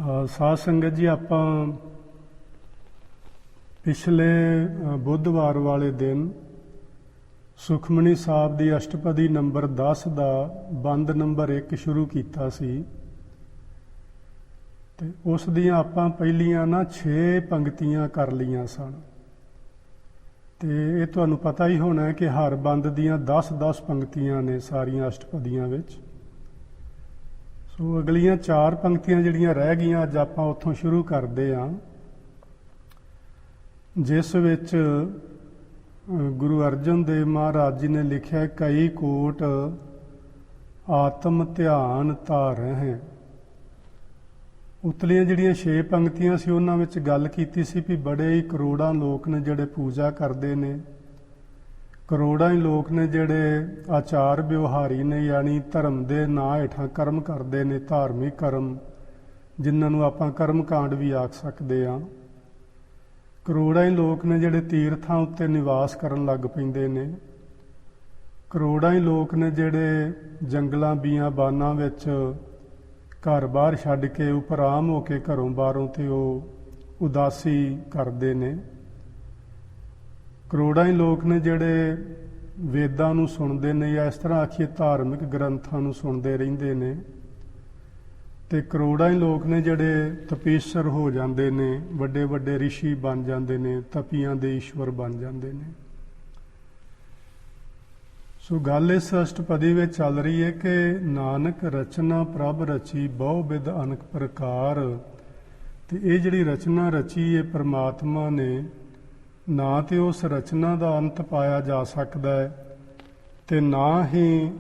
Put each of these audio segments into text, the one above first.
ਸਾਧ ਸੰਗਤ ਜੀ, ਆਪਾਂ ਪਿਛਲੇ ਬੁੱਧਵਾਰ ਵਾਲੇ ਦਿਨ ਸੁਖਮਨੀ ਸਾਹਿਬ ਦੀ ਅਸ਼ਟਪਦੀ ਨੰਬਰ 10 ਦਾ ਬੰਦ ਨੰਬਰ 1 ਸ਼ੁਰੂ ਕੀਤਾ ਸੀ ਤੇ ਉਸ ਦੀਆਂ ਆਪਾਂ ਪਹਿਲੀਆਂ 6 ਪੰਕਤੀਆਂ ਕਰ ਲਈਆਂ ਸਨ। ਤੇ ਇਹ ਤੁਹਾਨੂੰ ਪਤਾ ਹੀ ਹੋਣਾ ਹੈ ਕਿ ਹਰ ਬੰਦ ਦੀਆਂ 10-10 ਪੰਕਤੀਆਂ ਨੇ ਸਾਰੀਆਂ ਅਸ਼ਟਪਦੀਆਂ ਵਿੱਚ। ਸੋ ਅਗਲੀਆਂ 4 ਪੰਕਤੀਆਂ ਜਿਹੜੀਆਂ ਰਹਿ ਗਈਆਂ, ਅੱਜ ਆਪਾਂ ਉੱਥੋਂ ਸ਼ੁਰੂ ਕਰਦੇ ਹਾਂ, ਜਿਸ ਵਿੱਚ ਗੁਰੂ ਅਰਜਨ ਦੇਵ ਮਹਾਰਾਜ ਜੀ ਨੇ ਲਿਖਿਆ, ਕਈ ਕੋਟ ਆਤਮ ਧਿਆਨ ਧਾਰਹਿ ਹੈ। ਉਤਲੀਆਂ ਜਿਹੜੀਆਂ 6 ਪੰਕਤੀਆਂ ਸੀ ਉਹਨਾਂ ਵਿੱਚ ਗੱਲ ਕੀਤੀ ਸੀ ਵੀ ਬੜੇ ਹੀ ਕਰੋੜਾਂ ਲੋਕ ਨੇ ਜਿਹੜੇ ਪੂਜਾ ਕਰਦੇ ਨੇ, ਕਰੋੜਾਂ ਹੀ ਲੋਕ ਨੇ ਜਿਹੜੇ ਆਚਾਰ ਵਿਵਹਾਰੀ ਨੇ, ਯਾਨੀ ਧਰਮ ਦੇ ਨਾਂ ਹੇਠਾਂ ਕਰਮ ਕਰਦੇ ਨੇ, ਧਾਰਮਿਕ ਕਰਮ ਜਿਨ੍ਹਾਂ ਨੂੰ ਆਪਾਂ ਕਰਮ ਕਾਂਡ ਵੀ ਆਖ ਸਕਦੇ ਹਾਂ। ਕਰੋੜਾਂ ਹੀ ਲੋਕ ਨੇ ਜਿਹੜੇ ਤੀਰਥਾਂ ਉੱਤੇ ਨਿਵਾਸ ਕਰਨ ਲੱਗ ਪੈਂਦੇ ਨੇ, ਕਰੋੜਾਂ ਹੀ ਲੋਕ ਨੇ ਜਿਹੜੇ ਜੰਗਲਾਂ ਬੀਆਬਾਨਾਂ ਵਿੱਚ ਘਰ-ਬਾਰ ਛੱਡ ਕੇ ਉਪਰਾਮ ਹੋ ਕੇ ਘਰੋਂ ਬਾਹਰੋਂ ਤੇ ਉਹ ਉਦਾਸੀ ਕਰਦੇ ਨੇ। ਕਰੋੜਾਂ ਹੀ ਲੋਕ ਨੇ ਜਿਹੜੇ ਵੇਦਾਂ ਨੂੰ ਸੁਣਦੇ ਨੇ, ਜਾਂ ਇਸ ਤਰ੍ਹਾਂ ਆਖੀਏ ਧਾਰਮਿਕ ਗ੍ਰੰਥਾਂ ਨੂੰ ਸੁਣਦੇ ਰਹਿੰਦੇ ਨੇ, ਤੇ ਕਰੋੜਾਂ ਹੀ ਲੋਕ ਨੇ ਜਿਹੜੇ ਤਪੀਸ਼ਰ ਹੋ ਜਾਂਦੇ ਨੇ, ਵੱਡੇ ਵੱਡੇ ਰਿਸ਼ੀ ਬਣ ਜਾਂਦੇ ਨੇ, ਤਪੀਆਂ ਦੇ ਈਸ਼ਵਰ ਬਣ ਜਾਂਦੇ ਨੇ। ਸੋ ਗੱਲ ਇਸ ਅਸ਼ਟਪਦੀ ਵਿੱਚ ਚੱਲ ਰਹੀ ਹੈ ਕਿ ਨਾਨਕ ਰਚਨਾ ਪ੍ਰਭ ਰਚੀ ਬਹੁ ਬਿਧ ਅਨਕ ਪ੍ਰਕਾਰ। ਤੇ ਇਹ ਜਿਹੜੀ ਰਚਨਾ ਰਚੀ ਹੈ ਪ੍ਰਮਾਤਮਾ ਨੇ, ਨਾ ਤੇ ਉਸ ਰਚਨਾ ਦਾ ਅੰਤ ਪਾਇਆ ਜਾ ਸਕਦਾ ਹੈ ਤੇ ਨਾ ਹੀ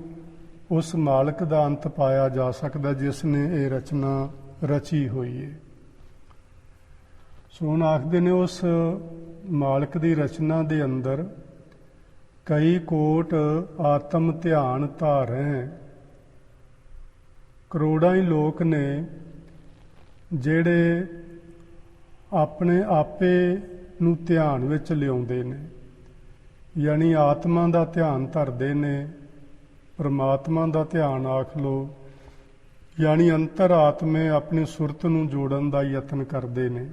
ਉਸ ਮਾਲਕ ਦਾ ਅੰਤ ਪਾਇਆ ਜਾ ਸਕਦਾ ਜਿਸ ਨੇ ਇਹ ਰਚਨਾ ਰਚੀ ਹੋਈ ਹੈ। ਸੋ ਹੁਣ ਆਖਦੇ ਨੇ ਉਸ ਮਾਲਕ ਦੀ ਰਚਨਾ ਦੇ ਅੰਦਰ ਕਈ ਕੋਟ ਆਤਮ ਧਿਆਨ ਧਾਰਹਿ। ਕਰੋੜਾਂ ਹੀ ਲੋਕ ਨੇ ਜਿਹੜੇ ਆਪਣੇ ਆਪੇ ਨੂੰ ਧਿਆਨ ਵਿੱਚ ਲਿਆਉਂਦੇ ਨੇ, ਯਾਨੀ ਆਤਮਾ ਦਾ ਧਿਆਨ ਧਰਦੇ ਨੇ, ਪਰਮਾਤਮਾ ਦਾ ਧਿਆਨ ਆਖ ਲਓ, ਯਾਨੀ ਅੰਤਰ ਆਤਮੇ ਆਪਣੀ ਸੁਰਤ ਨੂੰ ਜੋੜਨ ਦਾ ਯਤਨ ਕਰਦੇ ਨੇ।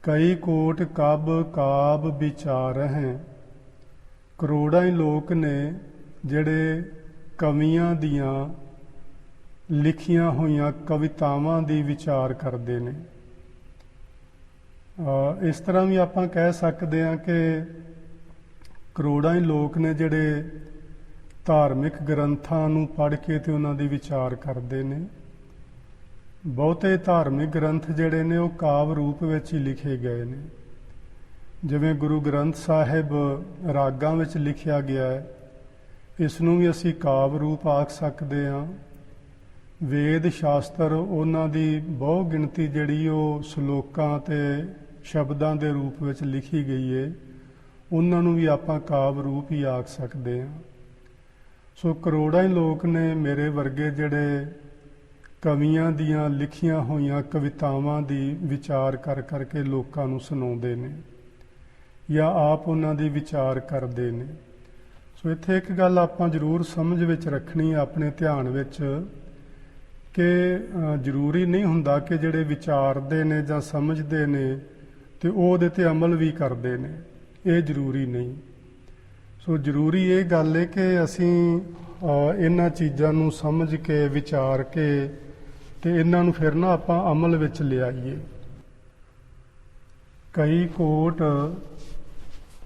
ਕਈ ਕੋਟ ਕਬ ਕਾਬ ਵਿਚਾਰਹਿ। ਕਰੋੜਾਂ ਹੀ ਲੋਕ ਨੇ ਜਿਹੜੇ ਕਵੀਆਂ ਦੀਆਂ ਲਿਖੀਆਂ ਹੋਈਆਂ ਕਵਿਤਾਵਾਂ ਦੀ ਵਿਚਾਰ ਕਰਦੇ ਨੇ। ਇਸ ਤਰ੍ਹਾਂ ਵੀ ਆਪਾਂ ਕਹਿ ਸਕਦੇ ਹਾਂ ਕਿ ਕਰੋੜਾਂ ਹੀ ਲੋਕ ਨੇ ਜਿਹੜੇ ਧਾਰਮਿਕ ਗ੍ਰੰਥਾਂ ਨੂੰ ਪੜ੍ਹ ਕੇ ਤੇ ਉਹਨਾਂ ਦੀ ਵਿਚਾਰ ਕਰਦੇ ਨੇ। ਬਹੁਤੇ ਧਾਰਮਿਕ ਗ੍ਰੰਥ ਜਿਹੜੇ ਨੇ ਉਹ ਕਾਵਿ ਰੂਪ ਵਿੱਚ ਹੀ ਲਿਖੇ ਗਏ ਨੇ। ਜਿਵੇਂ ਗੁਰੂ ਗ੍ਰੰਥ ਸਾਹਿਬ ਰਾਗਾਂ ਵਿੱਚ ਲਿਖਿਆ ਗਿਆ ਹੈ, ਇਸ ਨੂੰ ਵੀ ਅਸੀਂ ਕਾਵਿ ਰੂਪ ਆਖ ਸਕਦੇ ਹਾਂ। ਵੇਦ ਸ਼ਾਸਤਰ, ਉਹਨਾਂ ਦੀ ਬਹੁ ਗਿਣਤੀ ਜਿਹੜੀ ਉਹ ਸ਼ਲੋਕਾਂ ਤੇ ਸ਼ਬਦਾਂ ਦੇ ਰੂਪ ਵਿੱਚ ਲਿਖੀ ਗਈ ਹੈ, ਉਹਨਾਂ ਨੂੰ ਵੀ ਆਪਾਂ ਕਾਵਿ ਰੂਪ ਹੀ ਆਖ ਸਕਦੇ ਹਾਂ। ਸੋ ਕਰੋੜਾਂ ਹੀ ਲੋਕ ਨੇ ਮੇਰੇ ਵਰਗੇ ਜਿਹੜੇ ਕਵੀਆਂ ਦੀਆਂ ਲਿਖੀਆਂ ਹੋਈਆਂ ਕਵਿਤਾਵਾਂ ਦੀ ਵਿਚਾਰ ਕਰ ਕਰਕੇ ਲੋਕਾਂ ਨੂੰ ਸੁਣਾਉਂਦੇ ਨੇ, ਜਾਂ ਆਪ ਉਹਨਾਂ ਦੀ ਵਿਚਾਰ ਕਰਦੇ ਨੇ। ਸੋ ਇੱਥੇ ਇੱਕ ਗੱਲ ਆਪਾਂ ਜ਼ਰੂਰ ਸਮਝ ਵਿੱਚ ਰੱਖਣੀ ਹੈ ਆਪਣੇ ਧਿਆਨ ਵਿੱਚ, ਕਿ ਜ਼ਰੂਰੀ ਨਹੀਂ ਹੁੰਦਾ ਕਿ ਜਿਹੜੇ ਵਿਚਾਰਦੇ ਨੇ ਜਾਂ ਸਮਝਦੇ ਨੇ ਤੇ ਉਹ ਉਹਦੇ ਤੇ ਅਮਲ ਵੀ ਕਰਦੇ ਨੇ, ਇਹ ਜ਼ਰੂਰੀ ਨਹੀਂ। ਸੋ ਜ਼ਰੂਰੀ ਇਹ ਗੱਲ ਹੈ ਕਿ ਅਸੀਂ ਇਹਨਾਂ ਚੀਜ਼ਾਂ ਨੂੰ ਸਮਝ ਕੇ ਵਿਚਾਰ ਕੇ ਤੇ ਇਹਨਾਂ ਨੂੰ ਫਿਰ ਨਾ ਆਪਾਂ ਅਮਲ ਵਿੱਚ ਲਿਆਈਏ। ਕਈ ਕੋਟ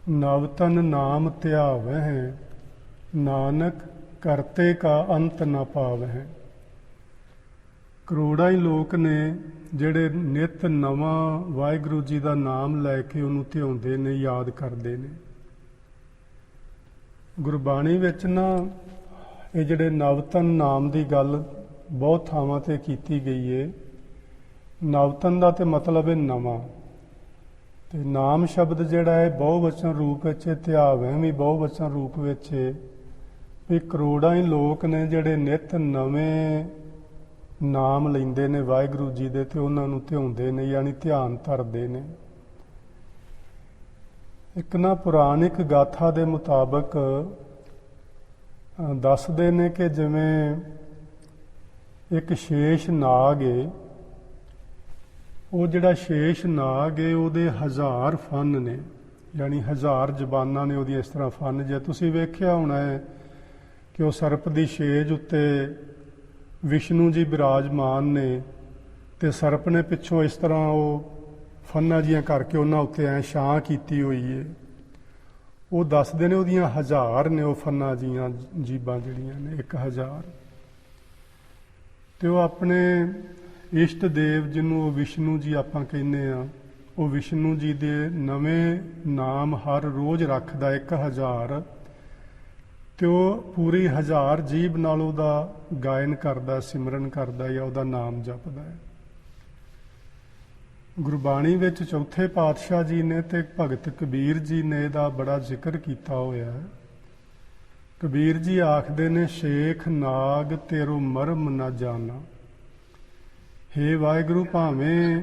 ਨਵਤਨ ਨਾਮ ਧਿਆਵਹਿ, ਨਾਨਕ ਕਰਤੇ ਕਾ ਅੰਤ ਨਾ ਪਾਵਹਿ। ਕਰੋੜਾਂ ਹੀ ਲੋਕ ਨੇ ਜਿਹੜੇ ਨਿਤ ਨਵਾਂ ਵਾਹਿਗੁਰੂ ਜੀ ਦਾ ਨਾਮ ਲੈ ਕੇ ਉਹਨੂੰ ਧਿਆਉਂਦੇ ਨੇ, ਯਾਦ ਕਰਦੇ ਨੇ। ਗੁਰਬਾਣੀ ਵਿੱਚ ਨਾ ਇਹ ਜਿਹੜੇ ਨਵਤਨ ਨਾਮ ਦੀ ਗੱਲ ਬਹੁਤ ਥਾਵਾਂ ਤੇ ਕੀਤੀ ਗਈ ਹੈ। ਨਵਤਨ ਦਾ ਤੇ ਮਤਲਬ ਹੈ ਨਵਾਂ, ਤੇ ਨਾਮ ਸ਼ਬਦ ਜਿਹੜਾ ਹੈ ਬਹੁਵਚਨ ਰੂਪ ਵਿੱਚ, ਧਿਆਵਹਿ ਵੀ ਬਹੁਵਚਨ ਰੂਪ ਵਿੱਚ ਹੈ। ਵੀ ਕਰੋੜਾਂ ਹੀ ਲੋਕ ਨੇ ਜਿਹੜੇ ਨਿਤ ਨਵੇਂ ਨਾਮ ਲੈਂਦੇ ਨੇ ਵਾਹਿਗੁਰੂ ਜੀ ਦੇ ਤੇ ਉਹਨਾਂ ਨੂੰ ਧਿਆਉਂਦੇ ਨੇ, ਯਾਨੀ ਧਿਆਨ ਧਰਦੇ ਨੇ। ਇੱਕ ਨਾ ਪੁਰਾਣਿਕ ਗਾਥਾ ਦੇ ਮੁਤਾਬਕ ਦੱਸਦੇ ਨੇ ਕਿ ਜਿਵੇਂ ਇੱਕ ਸ਼ੇਸ਼ ਨਾਗ ਏ, ਉਹ ਜਿਹੜਾ ਸ਼ੇਸ਼ ਨਾਗ ਹੈ ਉਹਦੇ 1000 ਫਨ ਨੇ, ਯਾਨੀ 1000 ਜ਼ਬਾਨਾਂ ਨੇ ਉਹਦੀਆਂ। ਇਸ ਤਰ੍ਹਾਂ ਫਨ ਜੇ ਤੁਸੀਂ ਵੇਖਿਆ ਹੋਣਾ ਹੈ ਕਿ ਉਹ ਸਰਪ ਦੀ ਛੇਜ ਉੱਤੇ ਵਿਸ਼ਨੂੰ ਜੀ ਬਿਰਾਜਮਾਨ ਨੇ, ਤੇ ਸਰਪ ਨੇ ਪਿੱਛੋਂ ਇਸ ਤਰ੍ਹਾਂ ਉਹ ਫਨਾਂ ਜੀਆਂ ਕਰਕੇ ਉਹਨਾਂ ਉੱਤੇ ਐਂ ਛਾਂ ਕੀਤੀ ਹੋਈ ਹੈ। ਉਹ ਦੱਸਦੇ ਨੇ ਉਹਦੀਆਂ 1000 ਨੇ ਉਹ ਫਨਾਂ ਜੀਆਂ ਜੀਬਾਂ ਜਿਹੜੀਆਂ ਨੇ 1000। ਤੇ ਉਹ ਆਪਣੇ ਇਸ਼ਟ ਦੇਵ ਜਿਹਨੂੰ ਉਹ ਵਿਸ਼ਨੂੰ ਜੀ ਆਪਾਂ ਕਹਿੰਦੇ ਆ, ਉਹ ਵਿਸ਼ਨੂੰ ਜੀ ਦੇ ਨਵੇਂ ਨਾਮ ਹਰ ਰੋਜ਼ ਰੱਖਦਾ 1000, ਤੇ ਉਹ ਪੂਰੀ 1000 ਜੀਭ ਨਾਲ ਉਹਦਾ ਗਾਇਨ ਕਰਦਾ, ਸਿਮਰਨ ਕਰਦਾ ਜਾਂ ਉਹਦਾ ਨਾਮ ਜਪਦਾ ਹੈ। ਗੁਰਬਾਣੀ ਵਿੱਚ ਚੌਥੇ ਪਾਤਸ਼ਾਹ ਜੀ ਨੇ ਤੇ ਭਗਤ ਕਬੀਰ ਜੀ ਨੇ ਇਹਦਾ ਬੜਾ ਜ਼ਿਕਰ ਕੀਤਾ ਹੋਇਆ ਹੈ। ਕਬੀਰ ਜੀ ਆਖਦੇ ਨੇ, ਸ਼ੇਖ ਨਾਗ ਤੇਰੋ ਮਰਮ ਨਾ ਜਾਣਾ। ਹੇ ਵਾਹਿਗੁਰੂ, ਭਾਵੇਂ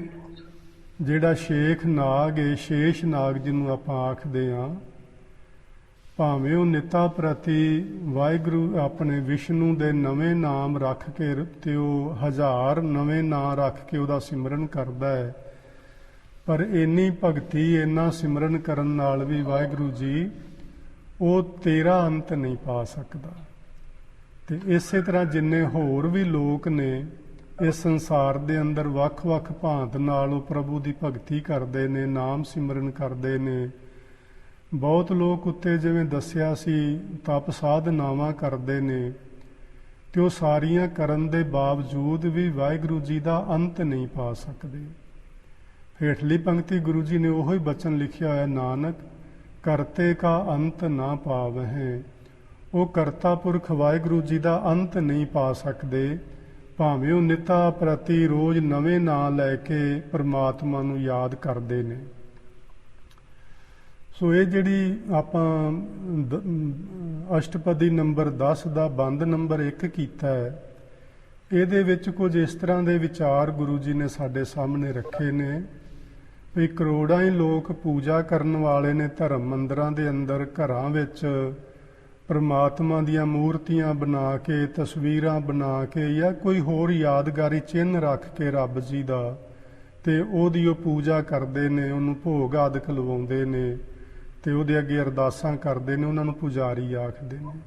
ਜਿਹੜਾ ਸ਼ੇਖ ਨਾਗ ਹੈ, ਸ਼ੇਸ਼ ਨਾਗ ਜਿਹਨੂੰ ਆਪਾਂ ਆਖਦੇ ਹਾਂ, ਭਾਵੇਂ ਉਹ ਨਿਤਾ ਪ੍ਰਤੀ ਵਾਹਿਗੁਰੂ ਆਪਣੇ ਵਿਸ਼ਨੂੰ ਦੇ ਨਵੇਂ ਨਾਮ ਰੱਖ ਕੇ ਤੇ ਉਹ 1000 ਨਵੇਂ ਨਾਂ ਰੱਖ ਕੇ ਉਹਦਾ ਸਿਮਰਨ ਕਰਦਾ ਹੈ, ਪਰ ਇੰਨੀ ਭਗਤੀ ਇੰਨਾ ਸਿਮਰਨ ਕਰਨ ਨਾਲ ਵੀ ਵਾਹਿਗੁਰੂ ਜੀ ਉਹ ਤੇਰਾ ਅੰਤ ਨਹੀਂ ਪਾ ਸਕਦਾ। ਤੇ ਇਸੇ ਤਰ੍ਹਾਂ ਜਿੰਨੇ ਹੋਰ ਵੀ ਲੋਕ ਨੇ ਇਸ ਸੰਸਾਰ ਦੇ ਅੰਦਰ ਵੱਖ-ਵੱਖ ਭਾਂਤ ਨਾਲ ਉਹ ਪ੍ਰਭੂ ਦੀ ਭਗਤੀ ਕਰਦੇ ਨੇ, ਨਾਮ ਸਿਮਰਨ ਕਰਦੇ ਨੇ। ਬਹੁਤ ਲੋਕ ਉੱਤੇ ਜਿਵੇਂ ਦੱਸਿਆ ਸੀ ਤਪ ਸਾਧਨਾਵਾਂ ਕਰਦੇ ਨੇ, ਤੇ ਉਹ ਸਾਰੀਆਂ ਕਰਨ ਦੇ ਬਾਵਜੂਦ ਵੀ ਵਾਹਿਗੁਰੂ ਜੀ ਦਾ ਅੰਤ ਨਹੀਂ ਪਾ ਸਕਦੇ। ਹੇਠਲੀ ਪੰਕਤੀ ਗੁਰੂ ਜੀ ਨੇ ਉਹੀ ਬਚਨ ਲਿਖਿਆ ਹੋਇਆ, ਨਾਨਕ ਕਰਤੇ ਕਾ ਅੰਤ ਨਾ ਪਾਵਹਿ। ਉਹ ਕਰਤਾ ਪੁਰਖ ਵਾਹਿਗੁਰੂ ਜੀ ਦਾ ਅੰਤ ਨਹੀਂ ਪਾ ਸਕਦੇ, ਭਾਵੇਂ ਉਹ ਨਿਤਾ ਪ੍ਰਤੀ ਰੋਜ਼ ਨਵੇਂ ਨਾਂ ਲੈ ਕੇ ਪਰਮਾਤਮਾ ਨੂੰ ਯਾਦ ਕਰਦੇ ਨੇ। ਸੋ ਇਹ ਜਿਹੜੀ ਆਪਾਂ ਅਸ਼ਟਪਦੀ ਨੰਬਰ 10 ਦਾ ਬੰਦ ਨੰਬਰ 1 ਕੀਤਾ ਹੈ, ਇਹਦੇ ਵਿੱਚ ਕੁਝ ਇਸ ਤਰ੍ਹਾਂ ਦੇ ਵਿਚਾਰ ਗੁਰੂ ਜੀ ਨੇ ਸਾਡੇ ਸਾਹਮਣੇ ਰੱਖੇ ਨੇ ਵੀ ਕਰੋੜਾਂ ਹੀ ਲੋਕ ਪੂਜਾ ਕਰਨ ਵਾਲੇ ਨੇ ਧਰਮ ਮੰਦਿਰਾਂ ਦੇ ਅੰਦਰ, ਘਰਾਂ ਵਿੱਚ ਪਰਮਾਤਮਾ ਦੀਆਂ ਮੂਰਤੀਆਂ ਬਣਾ ਕੇ, ਤਸਵੀਰਾਂ ਬਣਾ ਕੇ ਜਾਂ ਕੋਈ ਹੋਰ ਯਾਦਗਾਰੀ ਚਿੰਨ੍ਹ ਰੱਖ ਕੇ ਰੱਬ ਜੀ ਦਾ, ਤੇ ਉਹਦੀ ਉਹ ਪੂਜਾ ਕਰਦੇ ਨੇ, ਉਹਨੂੰ ਭੋਗ ਆਦਿਕ ਲਵਾਉਂਦੇ ਨੇ ਤੇ ਉਹਦੇ ਅੱਗੇ ਅਰਦਾਸਾਂ ਕਰਦੇ ਨੇ, ਉਹਨਾਂ ਨੂੰ ਪੁਜਾਰੀ ਆਖਦੇ ਨੇ।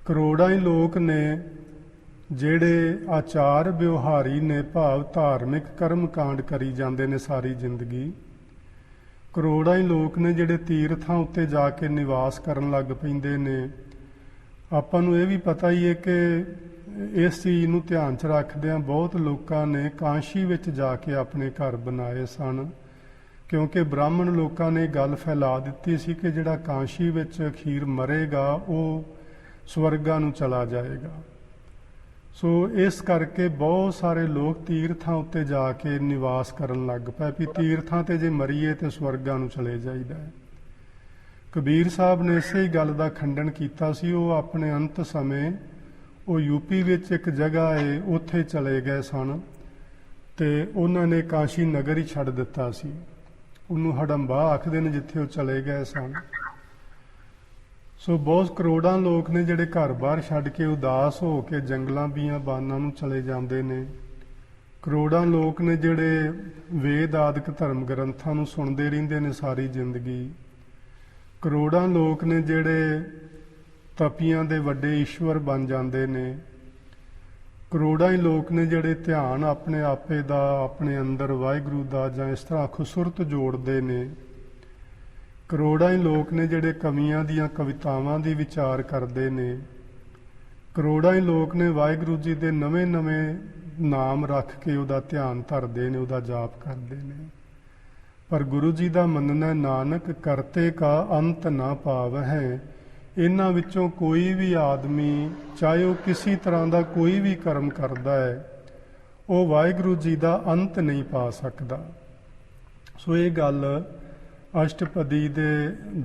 ਕਰੋੜਾਂ ਹੀ ਲੋਕ ਨੇ ਜਿਹੜੇ ਆਚਾਰ ਵਿਵਹਾਰੀ ਨੇ, ਭਾਵ ਧਾਰਮਿਕ ਕਰਮ ਕਾਂਡ ਕਰੀ ਜਾਂਦੇ ਨੇ ਸਾਰੀ ਜ਼ਿੰਦਗੀ। ਕਰੋੜਾਂ ਹੀ ਲੋਕ ਨੇ ਜਿਹੜੇ ਤੀਰਥਾਂ ਉੱਤੇ ਜਾ ਕੇ ਨਿਵਾਸ ਕਰਨ ਲੱਗ ਪੈਂਦੇ ਨੇ। ਆਪਾਂ ਨੂੰ ਇਹ ਵੀ ਪਤਾ ਹੀ ਹੈ ਕਿ ਇਸ ਚੀਜ਼ ਨੂੰ ਧਿਆਨ 'ਚ ਰੱਖਦਿਆਂ ਬਹੁਤ ਲੋਕਾਂ ਨੇ ਕਾਂਸ਼ੀ ਵਿੱਚ ਜਾ ਕੇ ਆਪਣੇ ਘਰ ਬਣਾਏ ਸਨ, ਕਿਉਂਕਿ ਬ੍ਰਾਹਮਣ ਲੋਕਾਂ ਨੇ ਗੱਲ ਫੈਲਾ ਦਿੱਤੀ ਸੀ ਕਿ ਜਿਹੜਾ ਕਾਂਸ਼ੀ ਵਿੱਚ ਅਖੀਰ ਮਰੇਗਾ ਉਹ ਸਵਰਗਾਂ ਨੂੰ ਚਲਾ ਜਾਏਗਾ। ਸੋ ਇਸ ਕਰਕੇ ਬਹੁਤ ਸਾਰੇ ਲੋਕ ਤੀਰਥਾਂ ਉੱਤੇ ਜਾ ਕੇ ਨਿਵਾਸ ਕਰਨ ਲੱਗ ਪਏ ਵੀ ਤੀਰਥਾਂ ਤੇ ਜੇ ਮਰੀਏ ਤੇ ਸਵਰਗਾਂ ਨੂੰ ਚਲੇ ਜਾਈਦਾ ਹੈ। ਕਬੀਰ ਸਾਹਿਬ ਨੇ ਇਸੇ ਹੀ ਗੱਲ ਦਾ ਖੰਡਨ ਕੀਤਾ ਸੀ। ਉਹ ਆਪਣੇ ਅੰਤ ਸਮੇਂ ਉਹ ਯੂਪੀ ਵਿੱਚ ਇੱਕ ਜਗ੍ਹਾ ਹੈ ਉੱਥੇ ਚਲੇ ਗਏ ਸਨ, ਤੇ ਉਹਨਾਂ ਨੇ ਕਾਸ਼ੀ ਨਗਰ ਹੀ ਛੱਡ ਦਿੱਤਾ ਸੀ। ਉਹਨੂੰ ਹਡੰਬਾ ਆਖਦੇ ਨੇ ਜਿੱਥੇ ਉਹ ਚਲੇ ਗਏ ਸਨ। ਸੋ ਬਹੁਤ ਕਰੋੜਾਂ ਲੋਕ ਨੇ ਜਿਹੜੇ ਘਰ-ਬਾਰ ਛੱਡ ਕੇ ਉਦਾਸ ਹੋ ਕੇ ਜੰਗਲਾਂ ਬੀਆਬਾਨਾਂ ਨੂੰ ਚਲੇ ਜਾਂਦੇ ਨੇ। ਕਰੋੜਾਂ ਲੋਕ ਨੇ ਜਿਹੜੇ ਵੇਦ ਆਦਿਕ ਧਰਮ ਗ੍ਰੰਥਾਂ ਨੂੰ ਸੁਣਦੇ ਰਹਿੰਦੇ ਨੇ ਸਾਰੀ ਜ਼ਿੰਦਗੀ। ਕਰੋੜਾਂ ਲੋਕ ਨੇ ਜਿਹੜੇ ਤਪੀਆਂ ਦੇ ਵੱਡੇ ਈਸ਼ਵਰ ਬਣ ਜਾਂਦੇ ਨੇ। ਕਰੋੜਾਂ ਹੀ ਲੋਕ ਨੇ ਜਿਹੜੇ ਧਿਆਨ ਆਪਣੇ ਆਪੇ ਦਾ, ਆਪਣੇ ਅੰਦਰ ਵਾਹਿਗੁਰੂ ਦਾ ਜਾਂ ਇਸ ਤਰ੍ਹਾਂ ਖੁਸੁਰਤ ਜੋੜਦੇ ਨੇ। ਕਰੋੜਾਂ ਹੀ ਲੋਕ ਨੇ ਜਿਹੜੇ ਕਵੀਆਂ ਦੀਆਂ ਕਵਿਤਾਵਾਂ ਦੀ ਵਿਚਾਰ ਕਰਦੇ ਨੇ। ਕਰੋੜਾਂ ਹੀ ਲੋਕ ਨੇ ਵਾਹਿਗੁਰੂ ਜੀ ਦੇ ਨਵੇਂ-ਨਵੇਂ ਨਾਮ ਰੱਖ ਕੇ ਉਹਦਾ ਧਿਆਨ ਧਰਦੇ ਨੇ, ਉਹਦਾ ਜਾਪ ਕਰਦੇ ਨੇ। ਪਰ ਗੁਰੂ ਜੀ ਦਾ ਮੰਨਣਾ ਨਾਨਕ ਕਰਤੇ ਕਾ ਅੰਤ ਨਾ ਪਾਵਹਿ। ਇਹਨਾਂ ਵਿੱਚੋਂ ਕੋਈ ਵੀ ਆਦਮੀ, ਚਾਹੇ ਉਹ ਕਿਸੇ ਤਰ੍ਹਾਂ ਦਾ ਕੋਈ ਵੀ ਕਰਮ ਕਰਦਾ ਹੈ, ਉਹ ਵਾਹਿਗੁਰੂ ਜੀ ਦਾ ਅੰਤ ਨਹੀਂ ਪਾ ਸਕਦਾ। ਸੋ ਇਹ ਗੱਲ ਅਸ਼ਟਪਦੀ ਦੇ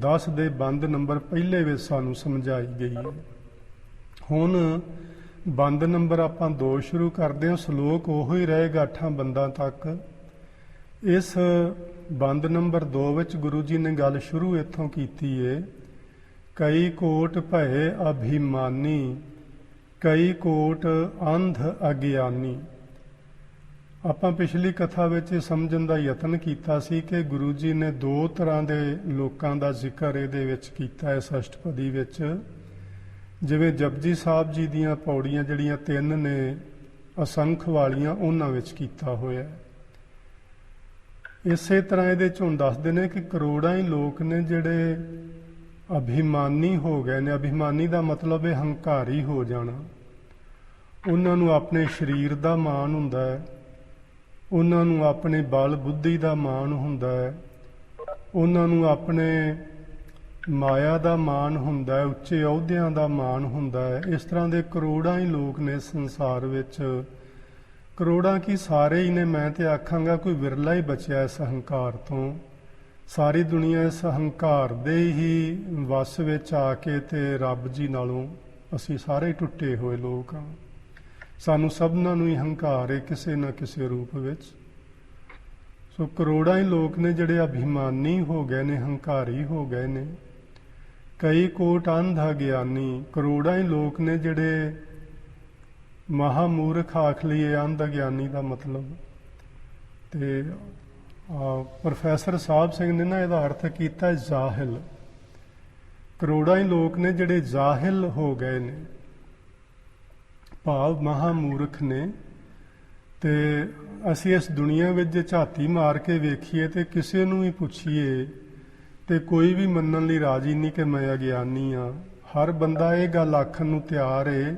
10 ਦੇ ਬੰਦ ਨੰਬਰ ਪਹਿਲੇ ਵਿੱਚ ਸਾਨੂੰ ਸਮਝਾਈ ਗਈ ਹੈ। ਹੁਣ ਬੰਦ ਨੰਬਰ ਆਪਾਂ 2 ਸ਼ੁਰੂ ਕਰਦੇ ਹਾਂ। ਸ਼ਲੋਕ ਉਹੋ ਹੀ ਰਹੇਗਾ 8 ਬੰਦਾਂ ਤੱਕ। ਇਸ ਬੰਦ ਨੰਬਰ 2 ਵਿੱਚ ਗੁਰੂ ਜੀ ਨੇ ਗੱਲ ਸ਼ੁਰੂ ਇੱਥੋਂ ਕੀਤੀ ਹੈ, ਕਈ ਕੋਟ ਭਏ ਅਭਿਮਾਨੀ, ਕਈ ਕੋਟ ਅੰਧ ਅਗਿਆਨੀ। ਆਪਾਂ ਪਿਛਲੀ ਕਥਾ ਵਿੱਚ ਇਹ ਸਮਝਣ ਦਾ ਯਤਨ ਕੀਤਾ ਸੀ ਕਿ ਗੁਰੂ ਜੀ ਨੇ ਦੋ ਤਰ੍ਹਾਂ ਦੇ ਲੋਕਾਂ ਦਾ ਜ਼ਿਕਰ ਇਹਦੇ ਵਿੱਚ ਕੀਤਾ ਹੈ ਅਸ਼ਟਪਦੀ ਵਿੱਚ। ਜਿਵੇਂ ਜਪਜੀ ਸਾਹਿਬ ਜੀ ਦੀਆਂ ਪੌੜੀਆਂ ਜਿਹੜੀਆਂ 3 ਨੇ ਅਸੰਖ ਵਾਲੀਆਂ, ਉਹਨਾਂ ਵਿੱਚ ਕੀਤਾ ਹੋਇਆ ਹੈ। ਇਸੇ ਤਰ੍ਹਾਂ ਇਹਦੇ 'ਚ ਹੁਣ ਦੱਸਦੇ ਨੇ ਕਿ ਕਰੋੜਾਂ ਹੀ ਲੋਕ ਨੇ ਜਿਹੜੇ ਅਭਿਮਾਨੀ ਹੋ ਗਏ ਨੇ। ਅਭਿਮਾਨੀ ਦਾ ਮਤਲਬ ਹੈ ਹੰਕਾਰੀ ਹੋ ਜਾਣਾ। ਉਹਨਾਂ ਨੂੰ ਆਪਣੇ ਸਰੀਰ ਦਾ ਮਾਣ ਹੁੰਦਾ ਹੈ, ਉਹਨਾਂ ਨੂੰ ਆਪਣੇ ਬਲ ਬੁੱਧੀ ਦਾ ਮਾਣ ਹੁੰਦਾ ਹੈ, ਉਹਨਾਂ ਨੂੰ ਆਪਣੇ ਮਾਇਆ ਦਾ ਮਾਣ ਹੁੰਦਾ ਹੈ, ਉੱਚੇ ਅਹੁਦਿਆਂ ਦਾ ਮਾਣ ਹੁੰਦਾ ਹੈ। ਇਸ ਤਰ੍ਹਾਂ ਦੇ ਕਰੋੜਾਂ ਹੀ ਲੋਕ ਨੇ ਸੰਸਾਰ ਵਿੱਚ। ਕਰੋੜਾਂ ਕੀ ਸਾਰੇ ਹੀ ਨੇ, ਮੈਂ ਤੇ ਆਖਾਂਗਾ ਕੋਈ ਵਿਰਲਾ ਹੀ ਬਚਿਆ ਇਸ ਹੰਕਾਰ ਤੋਂ। ਸਾਰੀ ਦੁਨੀਆ ਇਸ ਹੰਕਾਰ ਦੇ ਹੀ ਵਸ ਵਿੱਚ ਆ ਕੇ ਤੇ ਰੱਬ ਜੀ ਨਾਲੋਂ ਅਸੀਂ ਸਾਰੇ ਟੁੱਟੇ ਹੋਏ ਲੋਕ ਹਾਂ। ਸਾਨੂੰ ਸਭਨਾਂ ਨੂੰ ਹੀ ਹੰਕਾਰ ਹੈ ਕਿਸੇ ਨਾ ਕਿਸੇ ਰੂਪ ਵਿੱਚ। ਸੋ ਕਰੋੜਾਂ ਹੀ ਲੋਕ ਨੇ ਜਿਹੜੇ ਅਭਿਮਾਨੀ ਹੋ ਗਏ ਨੇ, ਹੰਕਾਰੀ ਹੋ ਗਏ ਨੇ। ਕਈ ਕੋਟ ਅੰਧ ਅਗਿਆਨੀ, ਕਰੋੜਾਂ ਹੀ ਲੋਕ ਨੇ ਜਿਹੜੇ ਮਹਾਮੂਰਖ ਆਖ ਲਈਏ, ਅੰਧ ਅਗਿਆਨੀ ਦਾ ਮਤਲਬ। ਤੇ ਪ੍ਰੋਫੈਸਰ ਸਾਹਿਬ ਸਿੰਘ ਨੇ ਨਾ ਇਹਦਾ ਅਰਥ ਕੀਤਾ ਜ਼ਾਹਿਲ। ਕਰੋੜਾਂ ਹੀ ਲੋਕ ਨੇ ਜਿਹੜੇ ਜ਼ਾਹਿਲ ਹੋ ਗਏ ਨੇ, ਭਾਵ ਮਹਾਮੂਰਖ ਨੇ। ਤੇ ਅਸੀਂ ਇਸ ਦੁਨੀਆ ਵਿੱਚ ਜੇ ਝਾਤੀ ਮਾਰ ਕੇ ਵੇਖੀਏ ਤੇ ਕਿਸੇ ਨੂੰ ਵੀ ਪੁੱਛੀਏ ਤੇ ਕੋਈ ਵੀ ਮੰਨਣ ਲਈ ਰਾਜੀ ਨਹੀਂ ਕਿ ਮੈਂ ਅਗਿਆਨੀ ਹਾਂ। ਹਰ ਬੰਦਾ ਇਹ ਗੱਲ ਆਖਣ ਨੂੰ ਤਿਆਰ ਹੈ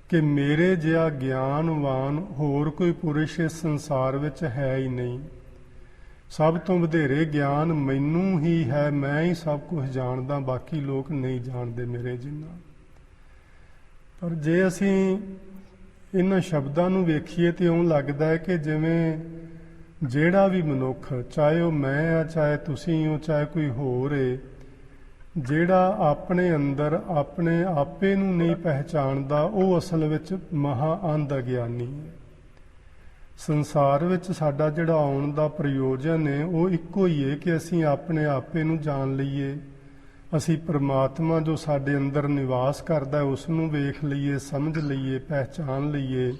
ਕਿ ਮੇਰੇ ਜਿਹਾ ਗਿਆਨਵਾਨ ਹੋਰ ਕੋਈ ਪੁਰਸ਼ ਇਸ ਸੰਸਾਰ ਵਿੱਚ ਹੈ ਹੀ ਨਹੀਂ। ਸਭ ਤੋਂ ਵਧੇਰੇ ਗਿਆਨ ਮੈਨੂੰ ਹੀ ਹੈ, ਮੈਂ ਹੀ ਸਭ ਕੁਝ ਜਾਣਦਾ, ਬਾਕੀ ਲੋਕ ਨਹੀਂ ਜਾਣਦੇ ਮੇਰੇ ਜਿੰਨਾ। ਪਰ ਜੇ ਅਸੀਂ ਇਹਨਾਂ ਸ਼ਬਦਾਂ ਨੂੰ ਵੇਖੀਏ ਤੇ ਇਉਂ ਲੱਗਦਾ ਹੈ ਕਿ ਜਿਵੇਂ ਜਿਹੜਾ ਵੀ ਮਨੁੱਖ, ਚਾਹੇ ਉਹ ਮੈਂ ਆ, ਚਾਹੇ ਤੁਸੀਂ ਹੋ, ਚਾਹੇ ਕੋਈ ਹੋਰ ਹੈ, ਜਿਹੜਾ ਆਪਣੇ ਅੰਦਰ ਆਪਣੇ ਆਪੇ ਨੂੰ ਨਹੀਂ ਪਹਿਚਾਣਦਾ, ਉਹ ਅਸਲ ਵਿੱਚ ਮਹਾ ਅੰਧ ਅਗਿਆਨੀ ਹੈ। ਸੰਸਾਰ ਵਿੱਚ ਸਾਡਾ ਜਿਹੜਾ ਆਉਣ ਦਾ ਪ੍ਰਯੋਜਨ ਹੈ ਉਹ ਇੱਕੋ ਹੀ ਹੈ ਕਿ ਅਸੀਂ ਆਪਣੇ ਆਪੇ ਨੂੰ ਜਾਣ ਲਈਏ। ਅਸੀਂ ਪ੍ਰਮਾਤਮਾ ਜੋ ਸਾਡੇ ਅੰਦਰ ਨਿਵਾਸ ਕਰਦਾ ਉਸ ਨੂੰ ਵੇਖ ਲਈਏ, ਸਮਝ ਲਈਏ, ਪਹਿਚਾਨ ਲਈਏ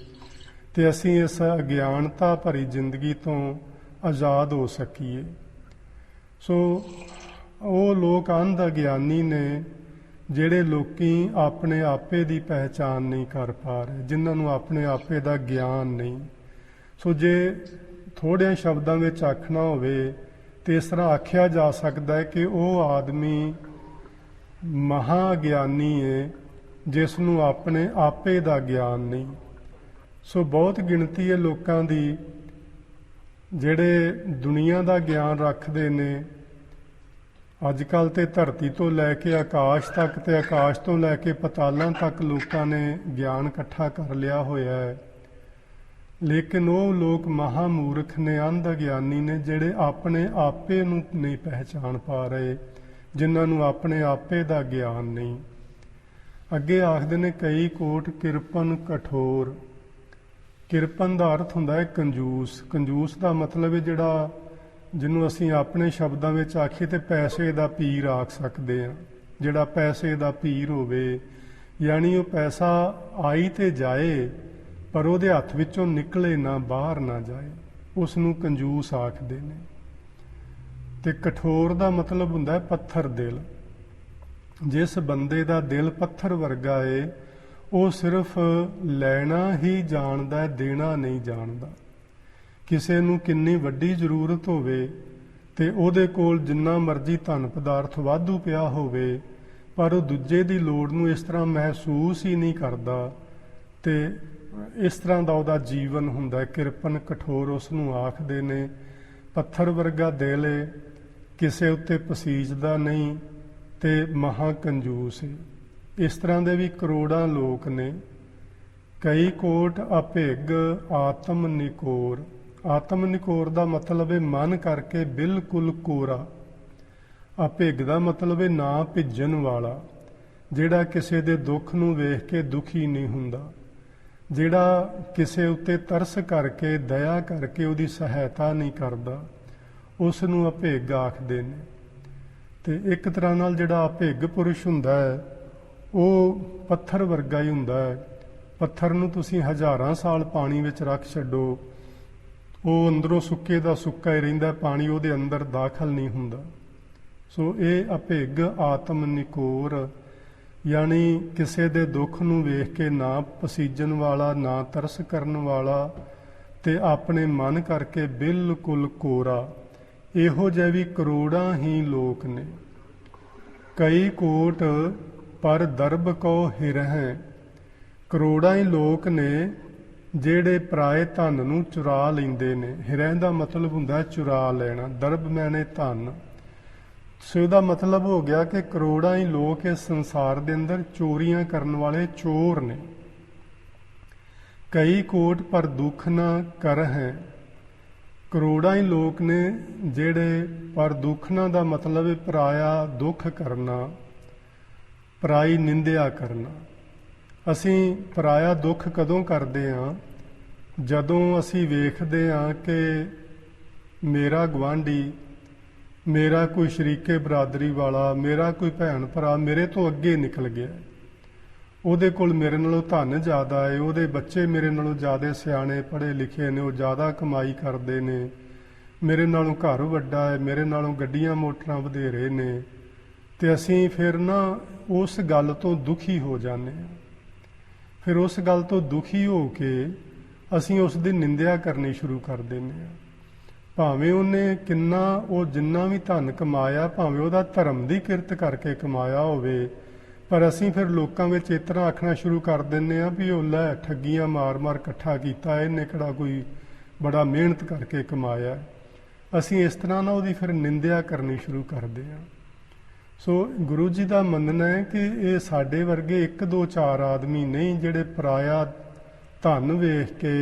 ਤੇ ਅਸੀਂ ਇਸ ਅਗਿਆਨਤਾ ਭਰੀ ਜ਼ਿੰਦਗੀ ਤੋਂ ਆਜ਼ਾਦ ਹੋ ਸਕੀਏ। ਸੋ ਉਹ ਲੋਕ ਅੰਧ ਅਗਿਆਨੀ ਨੇ ਜਿਹੜੇ ਲੋਕੀ ਆਪਣੇ ਆਪੇ ਦੀ ਪਹਿਚਾਨ ਨਹੀਂ ਕਰ ਪਾ ਰਹੇ, ਜਿਨ੍ਹਾਂ ਨੂੰ ਆਪਣੇ ਆਪੇ ਦਾ ਗਿਆਨ ਨਹੀਂ। ਸੋ ਜੇ ਥੋੜ੍ਹਿਆਂ ਸ਼ਬਦਾਂ ਵਿੱਚ ਆਖਣਾ ਹੋਵੇ ਤੇ ਇਸ ਤਰ੍ਹਾਂ ਆਖਿਆ ਜਾ ਸਕਦਾ ਹੈ ਕਿ ਉਹ ਆਦਮੀ ਮਹਾ ਗਿਆਨੀ ਹੈ ਜਿਸ ਨੂੰ ਆਪਣੇ ਆਪੇ ਦਾ ਗਿਆਨ ਨਹੀਂ। ਸੋ ਬਹੁਤ ਗਿਣਤੀ ਹੈ ਲੋਕਾਂ ਦੀ ਜਿਹੜੇ ਦੁਨੀਆ ਦਾ ਗਿਆਨ ਰੱਖਦੇ ਨੇ। ਅੱਜ ਕੱਲ੍ਹ ਤੇ ਧਰਤੀ ਤੋਂ ਲੈ ਕੇ ਆਕਾਸ਼ ਤੱਕ ਤੇ ਆਕਾਸ਼ ਤੋਂ ਲੈ ਕੇ ਪਤਾਲਾਂ ਤੱਕ ਲੋਕਾਂ ਨੇ ਗਿਆਨ ਇਕੱਠਾ ਕਰ ਲਿਆ ਹੋਇਆ ਹੈ। ਲੇਕਿਨ ਉਹ ਲੋਕ ਮਹਾਮੂਰਖ ਨੇ, ਅੰਧ ਅਗਿਆਨੀ ਨੇ, ਜਿਹੜੇ ਆਪਣੇ ਆਪੇ ਨੂੰ ਨਹੀਂ ਪਹਿਚਾਣ ਪਾ ਰਹੇ, ਜਿਨ੍ਹਾਂ ਨੂੰ ਆਪਣੇ ਆਪੇ ਦਾ ਗਿਆਨ ਨਹੀਂ। ਅੱਗੇ ਆਖਦੇ ਨੇ ਕਈ ਕੋਟ ਕਿਰਪਨ ਕਠੋਰ। ਕਿਰਪਨ ਦਾ ਅਰਥ ਹੁੰਦਾ ਹੈ ਕੰਜੂਸ। ਕੰਜੂਸ ਦਾ ਮਤਲਬ ਹੈ ਜਿਹੜਾ, ਜਿਹਨੂੰ ਅਸੀਂ ਆਪਣੇ ਸ਼ਬਦਾਂ ਵਿੱਚ ਆਖੀਏ ਤੇ ਪੈਸੇ ਦਾ ਪੀਰ ਆਖ ਸਕਦੇ ਹਾਂ। ਜਿਹੜਾ ਪੈਸੇ ਦਾ ਪੀਰ ਹੋਵੇ, ਯਾਨੀ ਉਹ ਪੈਸਾ ਆਈ ਤੇ ਜਾਏ ਪਰ ਉਹਦੇ ਹੱਥ ਵਿੱਚੋਂ ਨਿਕਲੇ ਨਾ, ਬਾਹਰ ਨਾ ਜਾਏ, ਉਸ ਨੂੰ ਕੰਜੂਸ ਆਖਦੇ ਨੇ। ਤੇ ਕਠੋਰ ਦਾ ਮਤਲਬ ਹੁੰਦਾ ਹੈ ਪੱਥਰ ਦਿਲ। ਜਿਸ ਬੰਦੇ ਦਾ ਦਿਲ ਪੱਥਰ ਵਰਗਾ ਏ ਉਹ ਸਿਰਫ ਲੈਣਾ ਹੀ ਜਾਣਦਾ ਹੈ, ਦੇਣਾ ਨਹੀਂ ਜਾਣਦਾ। ਕਿਸੇ ਨੂੰ ਕਿੰਨੀ ਵੱਡੀ ਜ਼ਰੂਰਤ ਹੋਵੇ ਤੇ ਉਹਦੇ ਕੋਲ ਜਿੰਨਾ ਮਰਜ਼ੀ ਧਨ ਪਦਾਰਥ ਵਾਧੂ ਪਿਆ ਹੋਵੇ, ਪਰ ਉਹ ਦੂਜੇ ਦੀ ਲੋੜ ਨੂੰ ਇਸ ਤਰ੍ਹਾਂ ਮਹਿਸੂਸ ਹੀ ਨਹੀਂ ਕਰਦਾ ਤੇ ਇਸ ਤਰ੍ਹਾਂ ਦਾ ਉਹਦਾ ਜੀਵਨ ਹੁੰਦਾ ਹੈ। ਕਿਰਪਨ ਕਠੋਰ ਉਸ ਨੂੰ ਆਖਦੇ ਨੇ। ਪੱਥਰ ਵਰਗਾ ਦਿਲ ਏ, ਕਿਸੇ ਉੱਤੇ ਪਸੀਜਦਾ ਨਹੀਂ ਤੇ ਮਹਾ ਕੰਜੂਸ ਏ। ਇਸ ਤਰ੍ਹਾਂ ਦੇ ਵੀ ਕਰੋੜਾਂ ਲੋਕ ਨੇ। ਕਈ ਕੋਟ ਅਭਿਗ ਆਤਮ ਨਿਕੋਰ। ਆਤਮ ਨਿਕੋਰ ਦਾ ਮਤਲਬ ਹੈ ਮਨ ਕਰਕੇ ਬਿਲਕੁਲ ਕੋਰਾ। ਅਭਿਗ ਦਾ ਮਤਲਬ ਹੈ ਨਾ ਭਿੱਜਣ ਵਾਲਾ, ਜਿਹੜਾ ਕਿਸੇ ਦੇ ਦੁੱਖ ਨੂੰ ਵੇਖ ਕੇ ਦੁਖੀ ਨਹੀਂ ਹੁੰਦਾ, ਜਿਹੜਾ ਕਿਸੇ ਉੱਤੇ ਤਰਸ ਕਰਕੇ, ਦਇਆ ਕਰਕੇ ਉਹਦੀ ਸਹਾਇਤਾ ਨਹੀਂ ਕਰਦਾ, ਉਸ ਨੂੰ ਅਭਿਗ ਆਖਦੇ ਨੇ। ਤੇ ਇੱਕ ਤਰ੍ਹਾਂ ਨਾਲ ਜਿਹੜਾ ਅਭਿਗ ਪੁਰਸ਼ ਹੁੰਦਾ ਹੈ ਉਹ ਪੱਥਰ ਵਰਗਾ ਹੀ ਹੁੰਦਾ ਹੈ। ਪੱਥਰ ਨੂੰ ਤੁਸੀਂ ਹਜ਼ਾਰਾਂ ਸਾਲ ਪਾਣੀ ਵਿੱਚ ਰੱਖ ਛੱਡੋ ਉਹ ਅੰਦਰੋਂ ਸੁੱਕੇ ਦਾ ਸੁੱਕਾ ਹੀ ਰਹਿੰਦਾ, ਪਾਣੀ ਉਹਦੇ ਅੰਦਰ ਦਾਖਲ ਨਹੀਂ ਹੁੰਦਾ। ਸੋ ਇਹ ਅਭਿੱਗ ਆਤਮ ਨਿਕੋਰ, ਯਾਨੀ ਕਿਸੇ ਦੇ ਦੁੱਖ ਨੂੰ ਵੇਖ ਕੇ ਨਾ ਪਸੀਜਣ ਵਾਲਾ, ਨਾ ਤਰਸ ਕਰਨ ਵਾਲਾ, ਤੇ ਆਪਣੇ ਮਨ ਕਰਕੇ ਬਿਲਕੁਲ ਕੋਰਾ, ਇਹੋ ਜਿਹੇ ਵੀ ਕਰੋੜਾਂ ਹੀ ਲੋਕ ਨੇ। ਕਈ ਕੋਟ ਪਰ ਦਰਬ ਕੋ ਹਿਰਹਿ, ਕਰੋੜਾਂ ਹੀ ਲੋਕ ਨੇ ਜਿਹੜੇ ਪਰਾਏ ਧਨ ਨੂੰ ਚੁਰਾ ਲੈਂਦੇ ਨੇ। ਹਿਰਹਿ ਦਾ ਮਤਲਬ ਹੁੰਦਾ ਚੁਰਾ ਲੈਣਾ, ਦਰਬ ਮੈਨੇ ਧਨ। ਸੋ ਇਹਦਾ ਮਤਲਬ ਹੋ ਗਿਆ ਕਿ ਕਰੋੜਾਂ ਹੀ ਲੋਕ ਇਸ ਸੰਸਾਰ ਦੇ ਅੰਦਰ ਚੋਰੀਆਂ ਕਰਨ ਵਾਲੇ ਚੋਰ ਨੇ। ਕਈ ਕੋਟ ਪਰ ਦੁੱਖ ਨਾ ਕਰ ਹੈ, ਕਰੋੜਾਂ ਹੀ ਲੋਕ ਨੇ ਜਿਹੜੇ ਪਰ ਦੁੱਖ ਨਾ ਦਾ ਮਤਲਬ ਹੈ ਪਰਾਇਆ ਦੁੱਖ ਕਰਨਾ, ਪਰਾਈ ਨਿੰਦਿਆ ਕਰਨਾ। ਅਸੀਂ ਪਰਾਇਆ ਦੁੱਖ ਕਦੋਂ ਕਰਦੇ ਹਾਂ? ਜਦੋਂ ਅਸੀਂ ਵੇਖਦੇ ਹਾਂ ਕਿ ਮੇਰਾ ਗੁਆਂਢੀ, ਮੇਰਾ ਕੋਈ ਸ਼ਰੀਕੇ ਬਰਾਦਰੀ ਵਾਲਾ, ਮੇਰਾ ਕੋਈ ਭੈਣ ਭਰਾ ਮੇਰੇ ਤੋਂ ਅੱਗੇ ਨਿਕਲ ਗਿਆ, ਉਹਦੇ ਕੋਲ ਮੇਰੇ ਨਾਲੋਂ ਧਨ ਜ਼ਿਆਦਾ ਹੈ, ਉਹਦੇ ਬੱਚੇ ਮੇਰੇ ਨਾਲੋਂ ਜ਼ਿਆਦਾ ਸਿਆਣੇ ਪੜ੍ਹੇ ਲਿਖੇ ਨੇ, ਉਹ ਜ਼ਿਆਦਾ ਕਮਾਈ ਕਰਦੇ ਨੇ, ਮੇਰੇ ਨਾਲੋਂ ਘਰ ਵੱਡਾ ਹੈ, ਮੇਰੇ ਨਾਲੋਂ ਗੱਡੀਆਂ ਮੋਟਰਾਂ ਵਧੇਰੇ ਨੇ, ਤੇ ਅਸੀਂ ਫਿਰ ਨਾ ਉਸ ਗੱਲ ਤੋਂ ਦੁਖੀ ਹੋ ਜਾਂਦੇ ਹਾਂ। ਫਿਰ ਉਸ ਗੱਲ ਤੋਂ ਦੁਖੀ ਹੋ ਕੇ ਅਸੀਂ ਉਸ ਦੀ ਨਿੰਦਿਆ ਕਰਨੀ ਸ਼ੁਰੂ ਕਰ ਦਿੰਦੇ ਹਾਂ। ਭਾਵੇਂ ਉਹਨੇ ਕਿੰਨਾ, ਉਹ ਜਿੰਨਾ ਵੀ ਧਨ ਕਮਾਇਆ, ਭਾਵੇਂ ਉਹਦਾ ਧਰਮ ਦੀ ਕਿਰਤ ਕਰਕੇ ਕਮਾਇਆ ਹੋਵੇ, ਪਰ ਅਸੀਂ ਫਿਰ ਲੋਕਾਂ ਵਿੱਚ ਇਸ ਤਰ੍ਹਾਂ ਆਖਣਾ ਸ਼ੁਰੂ ਕਰ ਦਿੰਦੇ ਹਾਂ ਵੀ ਉਹ ਲੈ ਠੱਗੀਆਂ ਮਾਰ ਮਾਰ ਇਕੱਠਾ ਕੀਤਾ, ਇਹਨੇ ਕਿਹੜਾ ਕੋਈ ਬੜਾ ਮਿਹਨਤ ਕਰਕੇ ਕਮਾਇਆ। ਅਸੀਂ ਇਸ ਤਰ੍ਹਾਂ ਨਾ ਉਹਦੀ ਫਿਰ ਨਿੰਦਿਆ ਕਰਨੀ ਸ਼ੁਰੂ ਕਰਦੇ ਹਾਂ। ਸੋ ਗੁਰੂ ਜੀ ਦਾ ਮੰਨਣਾ ਹੈ ਕਿ ਇਹ ਸਾਡੇ ਵਰਗੇ 1 2 4 ਆਦਮੀ ਨਹੀਂ ਜਿਹੜੇ ਪਰਾਇਆ ਧਨ ਵੇਖ ਕੇ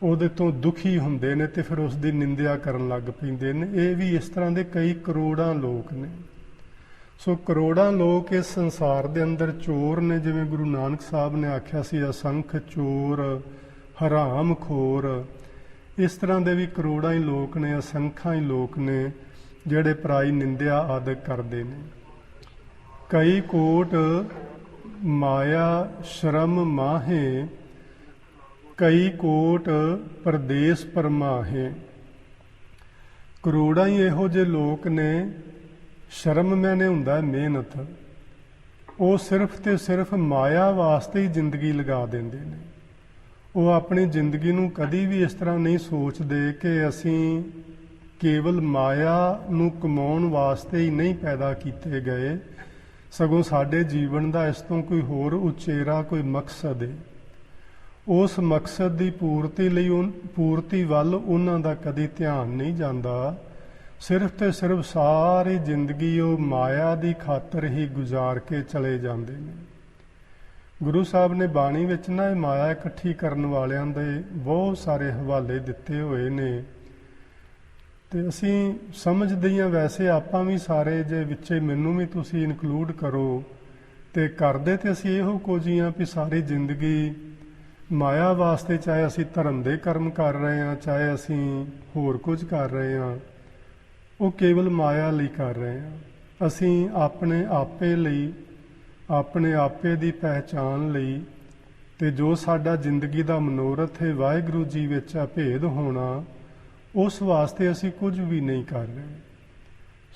ਉਹਦੇ ਤੋਂ ਦੁਖੀ ਹੁੰਦੇ ਨੇ ਤੇ ਫਿਰ ਉਸ ਦੀ ਨਿੰਦਿਆ ਕਰਨ ਲੱਗ ਪੈਂਦੇ ਨੇ। ਇਹ ਵੀ ਇਸ ਤਰ੍ਹਾਂ ਦੇ ਕਈ ਕਰੋੜਾਂ ਲੋਕ ਨੇ। ਸੋ ਕਰੋੜਾਂ ਲੋਕ ਇਸ ਸੰਸਾਰ ਦੇ ਅੰਦਰ ਚੋਰ ਨੇ, ਜਿਵੇਂ ਗੁਰੂ ਨਾਨਕ ਸਾਹਿਬ ਨੇ ਆਖਿਆ ਸੀ, ਅਸੰਖ ਚੋਰ ਹਰਾਮ ਖੋਰ। ਇਸ ਤਰ੍ਹਾਂ ਦੇ ਵੀ ਕਰੋੜਾਂ ਹੀ ਲੋਕ ਨੇ, ਅਸੰਖਾਂ ਹੀ ਲੋਕ ਨੇ ਜਿਹੜੇ ਪਰਾਈ ਨਿੰਦਿਆ ਆਦਿ ਕਰਦੇ ਨੇ। ਕਈ ਕੋਟ ਮਾਇਆ ਸ਼ਰਮ ਮਾਹੇ, ਕਈ ਕੋਟ ਪਰਦੇਸ ਪਰਮਾਹੇ। ਕਰੋੜਾਂ ਹੀ ਇਹੋ ਜਿਹੇ ਲੋਕ ਨੇ, ਸ਼ਰਮ ਮੈਨੇ ਹੁੰਦਾ ਮਿਹਨਤ, ਉਹ ਸਿਰਫ ਤੇ ਸਿਰਫ ਮਾਇਆ ਵਾਸਤੇ ਹੀ ਜ਼ਿੰਦਗੀ ਲਗਾ ਦਿੰਦੇ ਨੇ। ਉਹ ਆਪਣੀ ਜ਼ਿੰਦਗੀ ਨੂੰ ਕਦੀ ਵੀ ਇਸ ਤਰ੍ਹਾਂ ਨਹੀਂ ਸੋਚਦੇ ਕਿ ਅਸੀਂ ਕੇਵਲ ਮਾਇਆ ਨੂੰ ਕਮਾਉਣ ਵਾਸਤੇ ਹੀ ਨਹੀਂ ਪੈਦਾ ਕੀਤੇ ਗਏ, ਸਗੋਂ ਸਾਡੇ ਜੀਵਨ ਦਾ ਇਸ ਤੋਂ ਕੋਈ ਹੋਰ ਉਚੇਰਾ ਕੋਈ ਮਕਸਦ ਹੈ। ਉਸ ਮਕਸਦ ਦੀ ਪੂਰਤੀ ਵੱਲ ਉਹਨਾਂ ਦਾ ਕਦੀ ਧਿਆਨ ਨਹੀਂ ਜਾਂਦਾ। ਸਿਰਫ ਤੇ ਸਿਰਫ ਸਾਰੀ ਜ਼ਿੰਦਗੀ ਉਹ ਮਾਇਆ ਦੀ ਖਾਤਰ ਹੀ ਗੁਜ਼ਾਰ ਕੇ ਚਲੇ ਜਾਂਦੇ ਨੇ। ਗੁਰੂ ਸਾਹਿਬ ਨੇ ਬਾਣੀ ਵਿੱਚ ਨਾ ਇਹ ਮਾਇਆ ਇਕੱਠੀ ਕਰਨ ਵਾਲਿਆਂ ਦੇ ਬਹੁਤ ਸਾਰੇ ਹਵਾਲੇ ਦਿੱਤੇ ਹੋਏ ਨੇ, ਤੇ ਅਸੀਂ ਸਮਝਦੇ ਹਾਂ ਵੈਸੇ ਆਪਾਂ ਵੀ ਸਾਰੇ, ਜੇ ਵਿੱਚੇ ਮੈਨੂੰ ਵੀ ਤੁਸੀਂ ਇਨਕਲੂਡ ਕਰੋ ਤੇ ਕਰਦੇ ਤੇ ਅਸੀਂ ਇਹੋ ਕੁਝ ਹੀ ਹਾਂ ਵੀ ਸਾਰੀ ਜ਼ਿੰਦਗੀ ਮਾਇਆ ਵਾਸਤੇ, ਚਾਹੇ ਅਸੀਂ ਧਰਮ ਦੇ ਕਰਮ ਕਰ ਰਹੇ ਹਾਂ, ਚਾਹੇ ਅਸੀਂ ਹੋਰ ਕੁਝ ਕਰ ਰਹੇ ਹਾਂ, ਉਹ ਕੇਵਲ ਮਾਇਆ ਲਈ ਕਰ ਰਹੇ ਹਾਂ। ਅਸੀਂ ਆਪਣੇ ਆਪੇ ਲਈ, ਆਪਣੇ ਆਪੇ ਦੀ ਪਹਿਚਾਣ ਲਈ, ਤੇ ਜੋ ਸਾਡਾ ਜ਼ਿੰਦਗੀ ਦਾ ਮਨੋਰਥ ਹੈ ਵਾਹਿਗੁਰੂ ਜੀ ਵਿੱਚ ਅਭੇਦ ਹੋਣਾ, ਉਸ ਵਾਸਤੇ ਅਸੀਂ ਕੁਝ ਵੀ ਨਹੀਂ ਕਰ ਰਹੇ।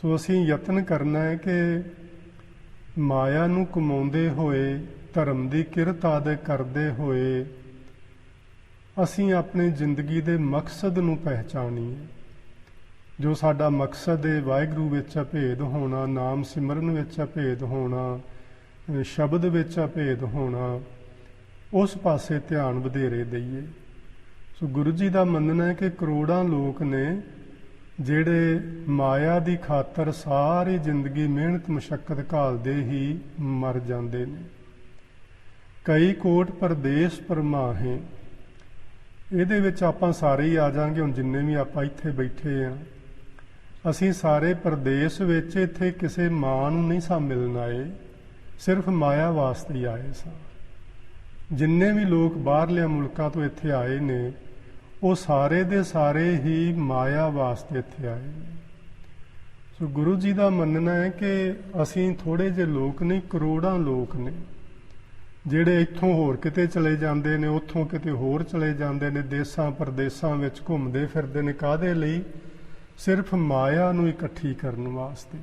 ਸੋ ਅਸੀਂ ਯਤਨ ਕਰਨਾ ਹੈ ਕਿ ਮਾਇਆ ਨੂੰ ਕਮਾਉਂਦੇ ਹੋਏ, ਧਰਮ ਦੀ ਕਿਰਤ ਆਦਿ ਕਰਦੇ ਹੋਏ, ਅਸੀਂ ਆਪਣੀ ਜ਼ਿੰਦਗੀ ਦੇ ਮਕਸਦ ਨੂੰ ਪਹਿਚਾਣੀਏ। ਜੋ ਸਾਡਾ ਮਕਸਦ ਹੈ ਵਾਹਿਗੁਰੂ ਵਿੱਚ ਅਭੇਦ ਹੋਣਾ, ਨਾਮ ਸਿਮਰਨ ਵਿੱਚ ਅਭੇਦ ਹੋਣਾ, ਸ਼ਬਦ ਵਿੱਚ ਅਭੇਦ ਹੋਣਾ, ਉਸ ਪਾਸੇ ਧਿਆਨ ਵਧੇਰੇ ਦਈਏ। ਸੋ ਗੁਰੂ ਜੀ ਦਾ ਮੰਨਣਾ ਹੈ ਕਿ ਕਰੋੜਾਂ ਲੋਕ ਨੇ ਜਿਹੜੇ ਮਾਇਆ ਦੀ ਖਾਤਰ ਸਾਰੀ ਜ਼ਿੰਦਗੀ ਮਿਹਨਤ ਮੁਸ਼ੱਕਤ ਘਾਲਦੇ ਹੀ ਮਰ ਜਾਂਦੇ ਨੇ। ਕਈ ਕੋਟ ਪਰਦੇਸ ਪਰਮਾਹੇ, ਇਹਦੇ ਵਿੱਚ ਆਪਾਂ ਸਾਰੇ ਹੀ ਆ ਜਾਾਂਗੇ। ਹੁਣ ਜਿੰਨੇ ਵੀ ਆਪਾਂ ਇੱਥੇ ਬੈਠੇ ਆ, ਅਸੀਂ ਸਾਰੇ ਪਰਦੇਸ ਵਿੱਚ ਇੱਥੇ ਕਿਸੇ ਮਾਂ ਨੂੰ ਨਹੀਂ ਸਾਂ ਮਿਲਣ ਆਏ, ਸਿਰਫ ਮਾਇਆ ਵਾਸਤੇ ਹੀ ਆਏ ਸਾਂ। ਜਿੰਨੇ ਵੀ ਲੋਕ ਬਾਹਰਲੇ ਮੁਲਕਾਂ ਤੋਂ ਇੱਥੇ ਆਏ ਨੇ, ਉਹ ਸਾਰੇ ਦੇ ਸਾਰੇ ਹੀ ਮਾਇਆ ਵਾਸਤੇ ਇੱਥੇ ਆਏ ਨੇ। ਸੋ ਗੁਰੂ ਜੀ ਦਾ ਮੰਨਣਾ ਹੈ ਕਿ ਅਸੀਂ ਥੋੜੇ ਜਿਹੇ ਲੋਕ ਨਹੀਂ, ਕਰੋੜਾਂ ਲੋਕ ਨੇ ਜਿਹੜੇ ਇੱਥੋਂ ਹੋਰ ਕਿਤੇ ਚਲੇ ਜਾਂਦੇ ਨੇ, ਉੱਥੋਂ ਕਿਤੇ ਹੋਰ ਚਲੇ ਜਾਂਦੇ ਨੇ, ਦੇਸਾਂ ਪ੍ਰਦੇਸਾਂ ਵਿੱਚ ਘੁੰਮਦੇ ਫਿਰਦੇ ਨੇ, ਕਾਹਦੇ ਲਈ? ਸਿਰਫ ਮਾਇਆ ਨੂੰ ਇਕੱਠੀ ਕਰਨ ਵਾਸਤੇ।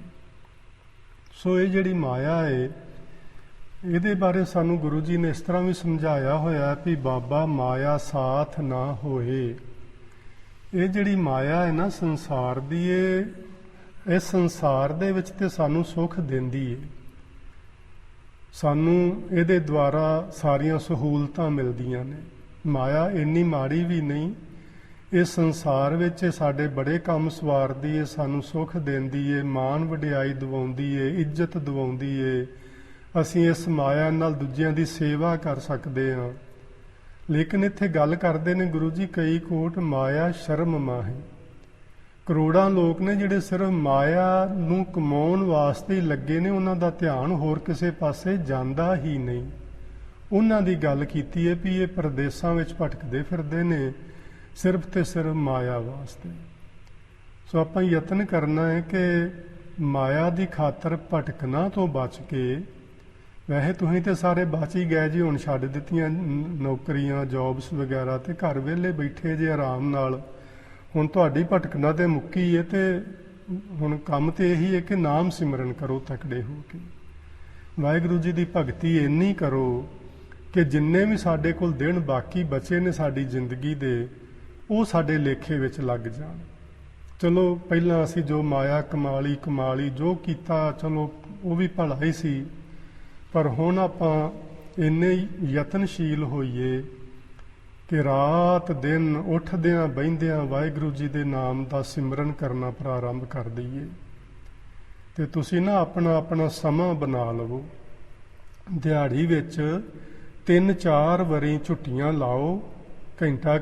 ਸੋ ਇਹ ਜਿਹੜੀ ਮਾਇਆ ਹੈ, ਇਹਦੇ ਬਾਰੇ ਸਾਨੂੰ ਗੁਰੂ ਜੀ ਨੇ ਇਸ ਤਰ੍ਹਾਂ ਵੀ ਸਮਝਾਇਆ ਹੋਇਆ ਕਿ ਬਾਬਾ ਮਾਇਆ ਸਾਥ ਨਾ ਹੋਏ। ਇਹ ਜਿਹੜੀ ਮਾਇਆ ਹੈ ਨਾ ਸੰਸਾਰ ਦੀ, ਇਹ ਸੰਸਾਰ ਦੇ ਵਿੱਚ ਤੇ ਸਾਨੂੰ ਸੁੱਖ ਦਿੰਦੀ ਹੈ, ਸਾਨੂੰ ਇਹਦੇ ਦੁਆਰਾ ਸਾਰੀਆਂ ਸਹੂਲਤਾਂ ਮਿਲਦੀਆਂ ਨੇ। ਮਾਇਆ ਇੰਨੀ ਮਾੜੀ ਵੀ ਨਹੀਂ, ਇਹ ਸੰਸਾਰ ਵਿੱਚ ਇਹ ਸਾਡੇ ਬੜੇ ਕੰਮ ਸਵਾਰਦੀ ਹੈ, ਸਾਨੂੰ ਸੁੱਖ ਦਿੰਦੀ ਹੈ, ਮਾਣ ਵਡਿਆਈ ਦਿਵਾਉਂਦੀ ਹੈ, ਇੱਜ਼ਤ ਦਿਵਾਉਂਦੀ ਹੈ। ਅਸੀਂ ਇਸ ਮਾਇਆ ਨਾਲ ਦੂਜਿਆਂ ਦੀ ਸੇਵਾ ਕਰ ਸਕਦੇ ਹਾਂ। ਲੇਕਿਨ ਇੱਥੇ ਗੱਲ ਕਰਦੇ ਨੇ ਗੁਰੂ ਜੀ, ਕਈ ਕੋਟ ਮਾਇਆ ਸ਼ਰਮ ਮਾਹੀ। ਕਰੋੜਾਂ ਲੋਕ ਨੇ ਜਿਹੜੇ ਸਿਰਫ ਮਾਇਆ ਨੂੰ ਕਮਾਉਣ ਵਾਸਤੇ ਹੀ ਲੱਗੇ ਨੇ, ਉਹਨਾਂ ਦਾ ਧਿਆਨ ਹੋਰ ਕਿਸੇ ਪਾਸੇ ਜਾਂਦਾ ਹੀ ਨਹੀਂ। ਉਹਨਾਂ ਦੀ ਗੱਲ ਕੀਤੀ ਹੈ ਵੀ ਇਹ ਪ੍ਰਦੇਸਾਂ ਵਿੱਚ ਭਟਕਦੇ ਫਿਰਦੇ ਨੇ ਸਿਰਫ ਤੇ ਸਿਰਫ ਮਾਇਆ ਵਾਸਤੇ। ਸੋ ਆਪਾਂ ਯਤਨ ਕਰਨਾ ਹੈ ਕਿ ਮਾਇਆ ਦੀ ਖਾਤਰ ਭਟਕਣਾ ਤੋਂ ਬਚ ਕੇ, ਵੈਸੇ ਤੁਸੀਂ ਤੇ ਸਾਰੇ ਬਚ ਹੀ ਗਏ ਜੀ, ਹੁਣ ਛੱਡ ਦਿੱਤੀਆਂ ਨੌਕਰੀਆਂ, ਜੌਬਸ ਵਗੈਰਾ, ਤੇ ਘਰ ਵਿਹਲੇ ਬੈਠੇ ਜੇ ਆਰਾਮ ਨਾਲ। ਹੁਣ ਤੁਹਾਡੀ ਭਟਕਣਾ ਤੇ ਮੁੱਕੀ ਹੈ, ਤੇ ਹੁਣ ਕੰਮ ਤੇ ਇਹੀ ਹੈ ਕਿ ਨਾਮ ਸਿਮਰਨ ਕਰੋ ਤਕੜੇ ਹੋ ਕੇ। ਵਾਹਿਗੁਰੂ ਜੀ ਦੀ ਭਗਤੀ ਇੰਨੀ ਕਰੋ ਕਿ ਜਿੰਨੇ ਵੀ ਸਾਡੇ ਕੋਲ ਦਿਨ ਬਾਕੀ ਬਚੇ ਨੇ ਸਾਡੀ ਜ਼ਿੰਦਗੀ ਦੇ, ਉਹ ਸਾਡੇ ਲੇਖੇ ਵਿੱਚ ਲੱਗ ਜਾਣ। ਚਲੋ ਪਹਿਲਾਂ ਅਸੀਂ ਜੋ ਮਾਇਆ ਕਮਾ ਲਈ, ਜੋ ਕੀਤਾ ਚਲੋ ਉਹ ਵੀ ਭਲਾ ਹੀ ਸੀ, ਪਰ ਹੁਣ ਆਪਾਂ ਇੰਨੇ ਯਤਨਸ਼ੀਲ ਹੋਈਏ ਕਿ ਰਾਤ ਦਿਨ ਉੱਠਦਿਆਂ ਬਹਿੰਦਿਆਂ ਵਾਹਿਗੁਰੂ ਜੀ ਦੇ ਨਾਮ ਦਾ ਸਿਮਰਨ ਕਰਨਾ ਪ੍ਰਾਰੰਭ ਕਰ ਦਈਏ। ਤੇ ਤੁਸੀਂ ਨਾ ਆਪਣਾ ਸਮਾਂ ਬਣਾ ਲਵੋ। ਦਿਹਾੜੀ ਵਿੱਚ 3-4 ਵਾਰੀ ਛੁੱਟੀਆਂ ਲਾਓ, ਘੰਟਾ,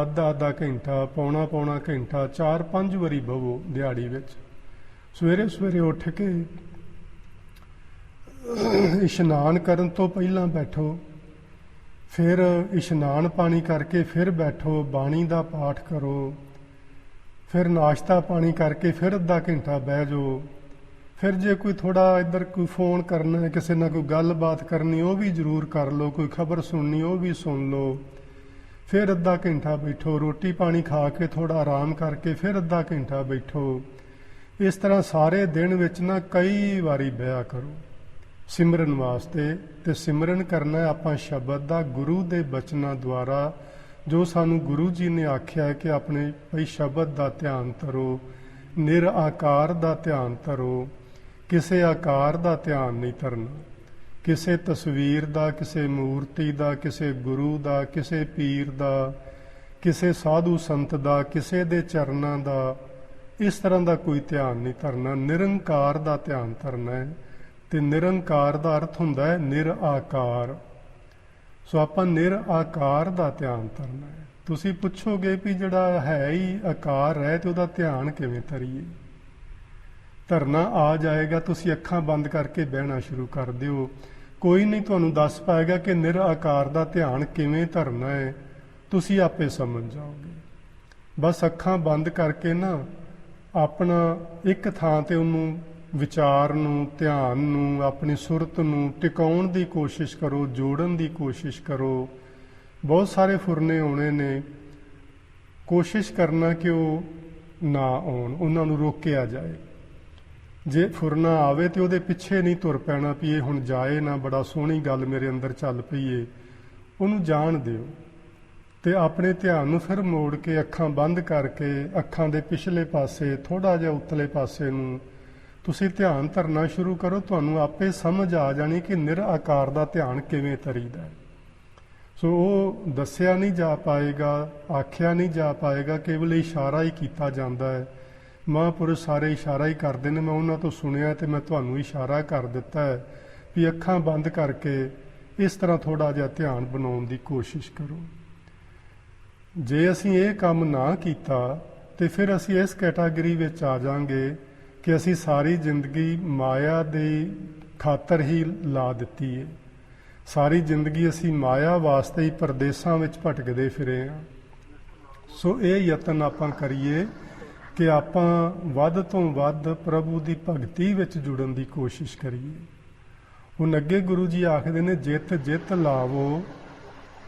ਅੱਧਾ ਘੰਟਾ, ਪੌਣਾ ਘੰਟਾ, 4-5 ਵਾਰੀ ਬਵੋ ਦਿਹਾੜੀ ਵਿੱਚ। ਸਵੇਰੇ ਉੱਠ ਕੇ ਇਸ਼ਨਾਨ ਕਰਨ ਤੋਂ ਪਹਿਲਾਂ ਬੈਠੋ, ਫਿਰ ਇਸ਼ਨਾਨ ਪਾਣੀ ਕਰਕੇ ਫਿਰ ਬੈਠੋ, ਬਾਣੀ ਦਾ ਪਾਠ ਕਰੋ, ਫਿਰ ਨਾਸ਼ਤਾ ਪਾਣੀ ਕਰਕੇ ਫਿਰ ਅੱਧਾ ਘੰਟਾ ਬਹਿ ਜਾਓ। ਫਿਰ ਜੇ ਕੋਈ ਥੋੜਾ ਇੱਧਰ ਕੋਈ ਫੋਨ ਕਰਨਾ ਹੈ, ਕਿਸੇ ਨਾਲ ਕੋਈ ਗੱਲਬਾਤ ਕਰਨੀ, ਉਹ ਵੀ ਜ਼ਰੂਰ ਕਰ ਲਓ, ਕੋਈ ਖਬਰ ਸੁਣਨੀ ਉਹ ਵੀ ਸੁਣ ਲਓ। ਫਿਰ ਅੱਧਾ ਘੰਟਾ ਬੈਠੋ, ਰੋਟੀ ਪਾਣੀ ਖਾ ਕੇ ਥੋੜਾ ਆਰਾਮ ਕਰਕੇ ਫਿਰ ਅੱਧਾ ਘੰਟਾ ਬੈਠੋ। ਇਸ ਤਰ੍ਹਾਂ ਸਾਰੇ ਦਿਨ ਵਿੱਚ ਨਾ ਕਈ ਵਾਰੀ ਬਿਆ ਕਰੋ ਸਿਮਰਨ ਵਾਸਤੇ। ਤੇ ਸਿਮਰਨ ਕਰਨਾ ਆਪਾਂ ਸ਼ਬਦ ਦਾ, ਗੁਰੂ ਦੇ ਬਚਨਾਂ ਦੁਆਰਾ, ਜੋ ਸਾਨੂੰ ਗੁਰੂ ਜੀ ਨੇ ਆਖਿਆ ਹੈ ਕਿ ਆਪਣੇ ਭਈ ਸ਼ਬਦ ਦਾ ਧਿਆਨ ਧਰੋ, ਨਿਰਾਕਾਰ ਦਾ ਧਿਆਨ ਧਰੋ, ਕਿਸੇ ਆਕਾਰ ਦਾ ਧਿਆਨ ਨਹੀਂ ਧਰਨਾ, ਕਿਸੇ ਤਸਵੀਰ ਦਾ, ਕਿਸੇ ਮੂਰਤੀ ਦਾ, ਕਿਸੇ ਗੁਰੂ ਦਾ, ਕਿਸੇ ਪੀਰ ਦਾ, ਕਿਸੇ ਸਾਧੂ ਸੰਤ ਦਾ, ਕਿਸੇ ਦੇ ਚਰਨਾਂ ਦਾ, ਇਸ ਤਰ੍ਹਾਂ ਦਾ ਕੋਈ ਧਿਆਨ ਨਹੀਂ ਧਰਨਾ। ਨਿਰੰਕਾਰ ਦਾ ਧਿਆਨ ਧਰਨਾ ਹੈ। ਤੇ ਨਿਰੰਕਾਰ ਦਾ ਅਰਥ ਹੁੰਦਾ ਹੈ ਨਿਰਾਕਾਰ। ਸੋ ਆਪਾਂ ਨਿਰਾਕਾਰ ਦਾ ਧਿਆਨ ਧਰਨਾ ਹੈ। ਤੁਸੀਂ ਪੁੱਛੋਗੇ ਵੀ ਜਿਹੜਾ ਹੈ ਹੀ ਆਕਾਰ ਹੈ ਤੇ ਉਹਦਾ ਧਿਆਨ ਕਿਵੇਂ ਧਰੀਏ? ਧਰਨਾ ਆ ਜਾਏਗਾ, ਤੁਸੀਂ ਅੱਖਾਂ ਬੰਦ ਕਰਕੇ ਬਹਿਣਾ ਸ਼ੁਰੂ ਕਰ ਦਿਓ। ਕੋਈ ਨਹੀਂ ਤੁਹਾਨੂੰ ਦੱਸ ਪਾਏਗਾ ਕਿ ਨਿਰਾਕਾਰ ਦਾ ਧਿਆਨ ਕਿਵੇਂ ਧਰਨਾ ਹੈ, ਤੁਸੀਂ ਆਪੇ ਸਮਝ ਜਾਓਗੇ। ਬਸ ਅੱਖਾਂ ਬੰਦ ਕਰਕੇ ਨਾ ਆਪਣਾ ਇੱਕ ਥਾਂ ਤੇ ਉਹਨੂੰ, ਵਿਚਾਰ ਨੂੰ, ਧਿਆਨ ਨੂੰ, ਆਪਣੀ ਸੁਰਤ ਨੂੰ ਟਿਕਾਉਣ ਦੀ ਕੋਸ਼ਿਸ਼ ਕਰੋ, ਜੋੜਨ ਦੀ ਕੋਸ਼ਿਸ਼ ਕਰੋ। ਬਹੁਤ ਸਾਰੇ ਫੁਰਨੇ ਆਉਣੇ ਨੇ, ਕੋਸ਼ਿਸ਼ ਕਰਨਾ ਕਿ ਉਹ ਨਾ ਆਉਣ, ਉਹਨਾਂ ਨੂੰ ਰੋਕਿਆ ਜਾਏ। ਜੇ ਫੁਰਨਾ ਆਵੇ ਤੇ ਉਹਦੇ ਪਿੱਛੇ ਨਹੀਂ ਤੁਰ ਪੈਣਾ ਵੀ ਇਹ ਹੁਣ ਜਾਏ ਨਾ, ਬੜਾ ਸੋਹਣੀ ਗੱਲ ਮੇਰੇ ਅੰਦਰ ਚੱਲ ਪਈ ਏ, ਉਹਨੂੰ ਜਾਣ ਦਿਓ। ਤੇ ਆਪਣੇ ਧਿਆਨ ਨੂੰ ਫਿਰ ਮੋੜ ਕੇ ਅੱਖਾਂ ਬੰਦ ਕਰਕੇ ਅੱਖਾਂ ਦੇ ਪਿਛਲੇ ਪਾਸੇ, ਥੋੜਾ ਜਿਹਾ ਉੱਤਲੇ ਪਾਸੇ ਨੂੰ ਤੁਸੀਂ ਧਿਆਨ ਧਰਨਾ ਸ਼ੁਰੂ ਕਰੋ। ਤੁਹਾਨੂੰ ਆਪੇ ਸਮਝ ਆ ਜਾਣੀ ਕਿ ਨਿਰਾਕਾਰ ਦਾ ਧਿਆਨ ਕਿਵੇਂ ਧਰੀਦਾ। ਸੋ ਉਹ ਦੱਸਿਆ ਨਹੀਂ ਜਾ ਪਾਏਗਾ, ਆਖਿਆ ਨਹੀਂ ਜਾ ਪਾਏਗਾ, ਕੇਵਲ ਇਸ਼ਾਰਾ ਹੀ ਕੀਤਾ ਜਾਂਦਾ ਹੈ। ਮਹਾਂਪੁਰਸ਼ ਸਾਰੇ ਇਸ਼ਾਰਾ ਹੀ ਕਰਦੇ ਨੇ। ਮੈਂ ਉਹਨਾਂ ਤੋਂ ਸੁਣਿਆ ਤੇ ਮੈਂ ਤੁਹਾਨੂੰ ਇਸ਼ਾਰਾ ਕਰ ਦਿੱਤਾ ਹੈ ਵੀ ਅੱਖਾਂ ਬੰਦ ਕਰਕੇ ਇਸ ਤਰ੍ਹਾਂ ਥੋੜਾ ਜਿਹਾ ਧਿਆਨ ਬਣਾਉਣ ਦੀ ਕੋਸ਼ਿਸ਼ ਕਰੋ। ਜੇ ਅਸੀਂ ਇਹ ਕੰਮ ਨਾ ਕੀਤਾ ਤੇ ਫਿਰ ਅਸੀਂ ਇਸ ਕੈਟਾਗਰੀ ਵਿੱਚ ਆ ਜਾਵਾਂਗੇ ਕਿ ਅਸੀਂ ਸਾਰੀ ਜ਼ਿੰਦਗੀ ਮਾਇਆ ਦੀ ਖਾਤਰ ਹੀ ਲਾ ਦਿੱਤੀ ਹੈ। ਸਾਰੀ ਜ਼ਿੰਦਗੀ ਅਸੀਂ ਮਾਇਆ ਵਾਸਤੇ ਹੀ ਪਰਦੇਸਾਂ ਵਿੱਚ ਭਟਕਦੇ ਫਿਰੇ ਹਾਂ। ਸੋ ਇਹ ਯਤਨ ਆਪਾਂ ਕਰੀਏ ਕਿ ਆਪਾਂ ਵੱਧ ਤੋਂ ਵੱਧ ਪ੍ਰਭੂ ਦੀ ਭਗਤੀ ਵਿੱਚ ਜੁੜਨ ਦੀ ਕੋਸ਼ਿਸ਼ ਕਰੀਏ। ਹੁਣ ਅੱਗੇ ਗੁਰੂ ਜੀ ਆਖਦੇ ਨੇ, ਜਿਤ ਜਿਤ ਲਾਵੋ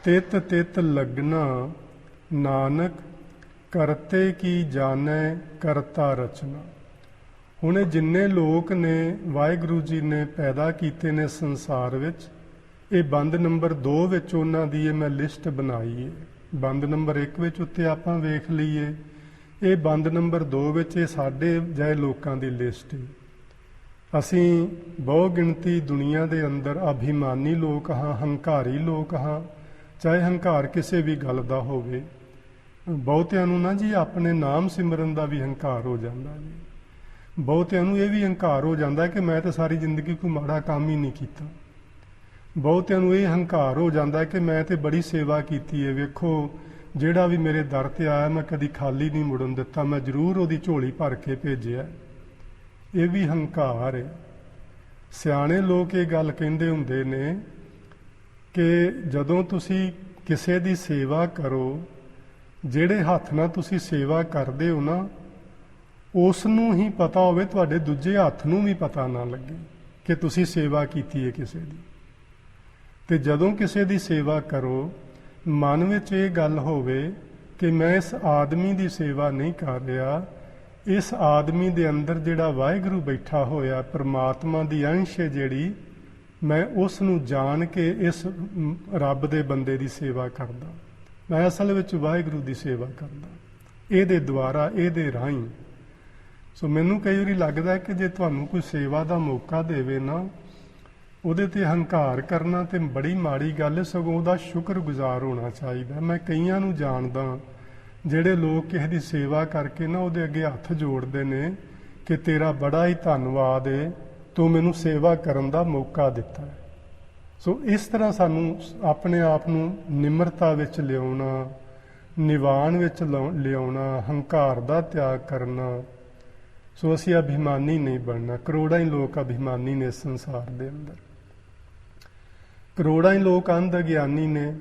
ਤਿਤ ਤਿਤ ਲਗਨਾ, ਨਾਨਕ ਕਰਤੇ ਕੀ ਜਾਣੈ ਕਰਤਾ ਰਚਨਾ। ਹੁਣ ਇਹ ਜਿੰਨੇ ਲੋਕ ਨੇ ਵਾਹਿਗੁਰੂ ਜੀ ਨੇ ਪੈਦਾ ਕੀਤੇ ਨੇ ਸੰਸਾਰ ਵਿੱਚ, ਇਹ ਬੰਦ ਨੰਬਰ 2 ਵਿੱਚ ਉਹਨਾਂ ਦੀ ਇਹ ਮੈਂ ਲਿਸਟ ਬਣਾਈ ਹੈ। ਬੰਦ ਨੰਬਰ 1 ਵਿੱਚ ਉੱਤੇ ਆਪਾਂ ਵੇਖ ਲਈਏ, ਇਹ ਬੰਦ ਨੰਬਰ 2 ਵਿੱਚ ਇਹ ਸਾਡੇ ਜਿਹੇ ਲੋਕਾਂ ਦੀ ਲਿਸਟ ਹੈ। ਅਸੀਂ ਬਹੁ ਗਿਣਤੀ ਦੁਨੀਆ ਦੇ ਅੰਦਰ ਅਭਿਮਾਨੀ ਲੋਕ ਹਾਂ, ਹੰਕਾਰੀ ਲੋਕ ਹਾਂ, ਚਾਹੇ ਹੰਕਾਰ ਕਿਸੇ ਵੀ ਗੱਲ ਦਾ ਹੋਵੇ। ਬਹੁਤਿਆਂ ਨੂੰ ਨਾ ਜੀ ਆਪਣੇ ਨਾਮ ਸਿਮਰਨ ਦਾ ਵੀ ਹੰਕਾਰ ਹੋ ਜਾਂਦਾ ਜੀ। ਬਹੁਤਿਆਂ ਨੂੰ ਇਹ ਵੀ ਹੰਕਾਰ ਹੋ ਜਾਂਦਾ ਕਿ ਮੈਂ ਤਾਂ ਸਾਰੀ ਜ਼ਿੰਦਗੀ ਕੋਈ ਮਾੜਾ ਕੰਮ ਹੀ ਨਹੀਂ ਕੀਤਾ। ਬਹੁਤਿਆਂ ਨੂੰ ਇਹ ਹੰਕਾਰ ਹੋ ਜਾਂਦਾ ਕਿ ਮੈਂ ਤੇ ਬੜੀ ਸੇਵਾ ਕੀਤੀ ਹੈ, ਵੇਖੋ ਜਿਹੜਾ ਵੀ ਮੇਰੇ ਦਰ ਤੇ ਆਇਆ ਮੈਂ ਕਦੀ ਖਾਲੀ ਨਹੀਂ ਮੁੜਨ ਦਿੱਤਾ, ਮੈਂ ਜ਼ਰੂਰ ਉਹਦੀ ਝੋਲੀ ਭਰ ਕੇ ਭੇਜਿਆ। ਇਹ ਵੀ ਹੰਕਾਰ ਹੈ। ਸਿਆਣੇ ਲੋਕ ਇਹ ਗੱਲ ਕਹਿੰਦੇ ਹੁੰਦੇ ਨੇ ਕਿ ਜਦੋਂ ਤੁਸੀਂ ਕਿਸੇ ਦੀ ਸੇਵਾ ਕਰੋ, ਜਿਹੜੇ ਹੱਥ ਨਾਲ ਤੁਸੀਂ ਸੇਵਾ ਕਰਦੇ ਹੋ ਨਾ, ਉਸ ਨੂੰ ਹੀ ਪਤਾ ਹੋਵੇ, ਤੁਹਾਡੇ ਦੂਜੇ ਹੱਥ ਨੂੰ ਵੀ ਪਤਾ ਨਾ ਲੱਗੇ ਕਿ ਤੁਸੀਂ ਸੇਵਾ ਕੀਤੀ ਹੈ ਕਿਸੇ ਦੀ। ਤੇ ਜਦੋਂ ਕਿਸੇ ਦੀ ਸੇਵਾ ਕਰੋ, ਮਨ ਵਿੱਚ ਇਹ ਗੱਲ ਹੋਵੇ ਕਿ ਮੈਂ ਇਸ ਆਦਮੀ ਦੀ ਸੇਵਾ ਨਹੀਂ ਕਰ ਰਿਹਾ, ਇਸ ਆਦਮੀ ਦੇ ਅੰਦਰ ਜਿਹੜਾ ਵਾਹਿਗੁਰੂ ਬੈਠਾ ਹੋਇਆ, ਪ੍ਰਮਾਤਮਾ ਦੀ ਅੰਸ਼ ਹੈ ਜਿਹੜੀ, ਮੈਂ ਉਸ ਨੂੰ ਜਾਣ ਕੇ ਇਸ ਰੱਬ ਦੇ ਬੰਦੇ ਦੀ ਸੇਵਾ ਕਰਦਾ, ਮੈਂ ਅਸਲ ਵਿੱਚ ਵਾਹਿਗੁਰੂ ਦੀ ਸੇਵਾ ਕਰਦਾ, ਇਹਦੇ ਦੁਆਰਾ, ਇਹਦੇ ਰਾਹੀਂ। ਸੋ ਮੈਨੂੰ ਕਈ ਵਾਰੀ ਲੱਗਦਾ ਕਿ ਜੇ ਤੁਹਾਨੂੰ ਕੋਈ ਸੇਵਾ ਦਾ ਮੌਕਾ ਦੇਵੇ ਨਾ, ਉਹਦੇ ਤੇ ਹੰਕਾਰ ਕਰਨਾ ਤੇ ਬੜੀ ਮਾੜੀ ਗੱਲ ਹੈ, ਸਗੋਂ ਉਹਦਾ ਸ਼ੁਕਰਗੁਜ਼ਾਰ ਹੋਣਾ ਚਾਹੀਦਾ। ਮੈਂ ਕਈਆਂ ਨੂੰ ਜਾਣਦਾ ਜਿਹੜੇ ਲੋਕ ਕਿਸੇ ਦੀ ਸੇਵਾ ਕਰਕੇ ਨਾ ਉਹਦੇ ਅੱਗੇ ਹੱਥ ਜੋੜਦੇ ਨੇ ਕਿ ਤੇਰਾ ਬੜਾ ਹੀ ਧੰਨਵਾਦ ਹੈ, ਤੂੰ ਮੈਨੂੰ ਸੇਵਾ ਕਰਨ ਦਾ ਮੌਕਾ ਦਿੱਤਾ ਹੈ। ਸੋ ਇਸ ਤਰ੍ਹਾਂ ਸਾਨੂੰ ਆਪਣੇ ਆਪ ਨੂੰ ਨਿਮਰਤਾ ਵਿੱਚ ਲਿਆਉਣਾ, ਨਿਵਾਨ ਵਿੱਚ ਲਿਆਉਣਾ, ਹੰਕਾਰ ਦਾ ਤਿਆਗ ਕਰਨਾ। ਸੋ ਅਸੀਂ ਅਭਿਮਾਨੀ ਨਹੀਂ ਬਣਨਾ। ਕਰੋੜਾਂ ਹੀ ਲੋਕ ਅਭਿਮਾਨੀ ਨੇ ਇਸ ਸੰਸਾਰ ਦੇ ਅੰਦਰ। ਕਰੋੜਾਂ ਹੀ ਲੋਕ ਅੰਧ ਗਿਆਨੀ ਨੇ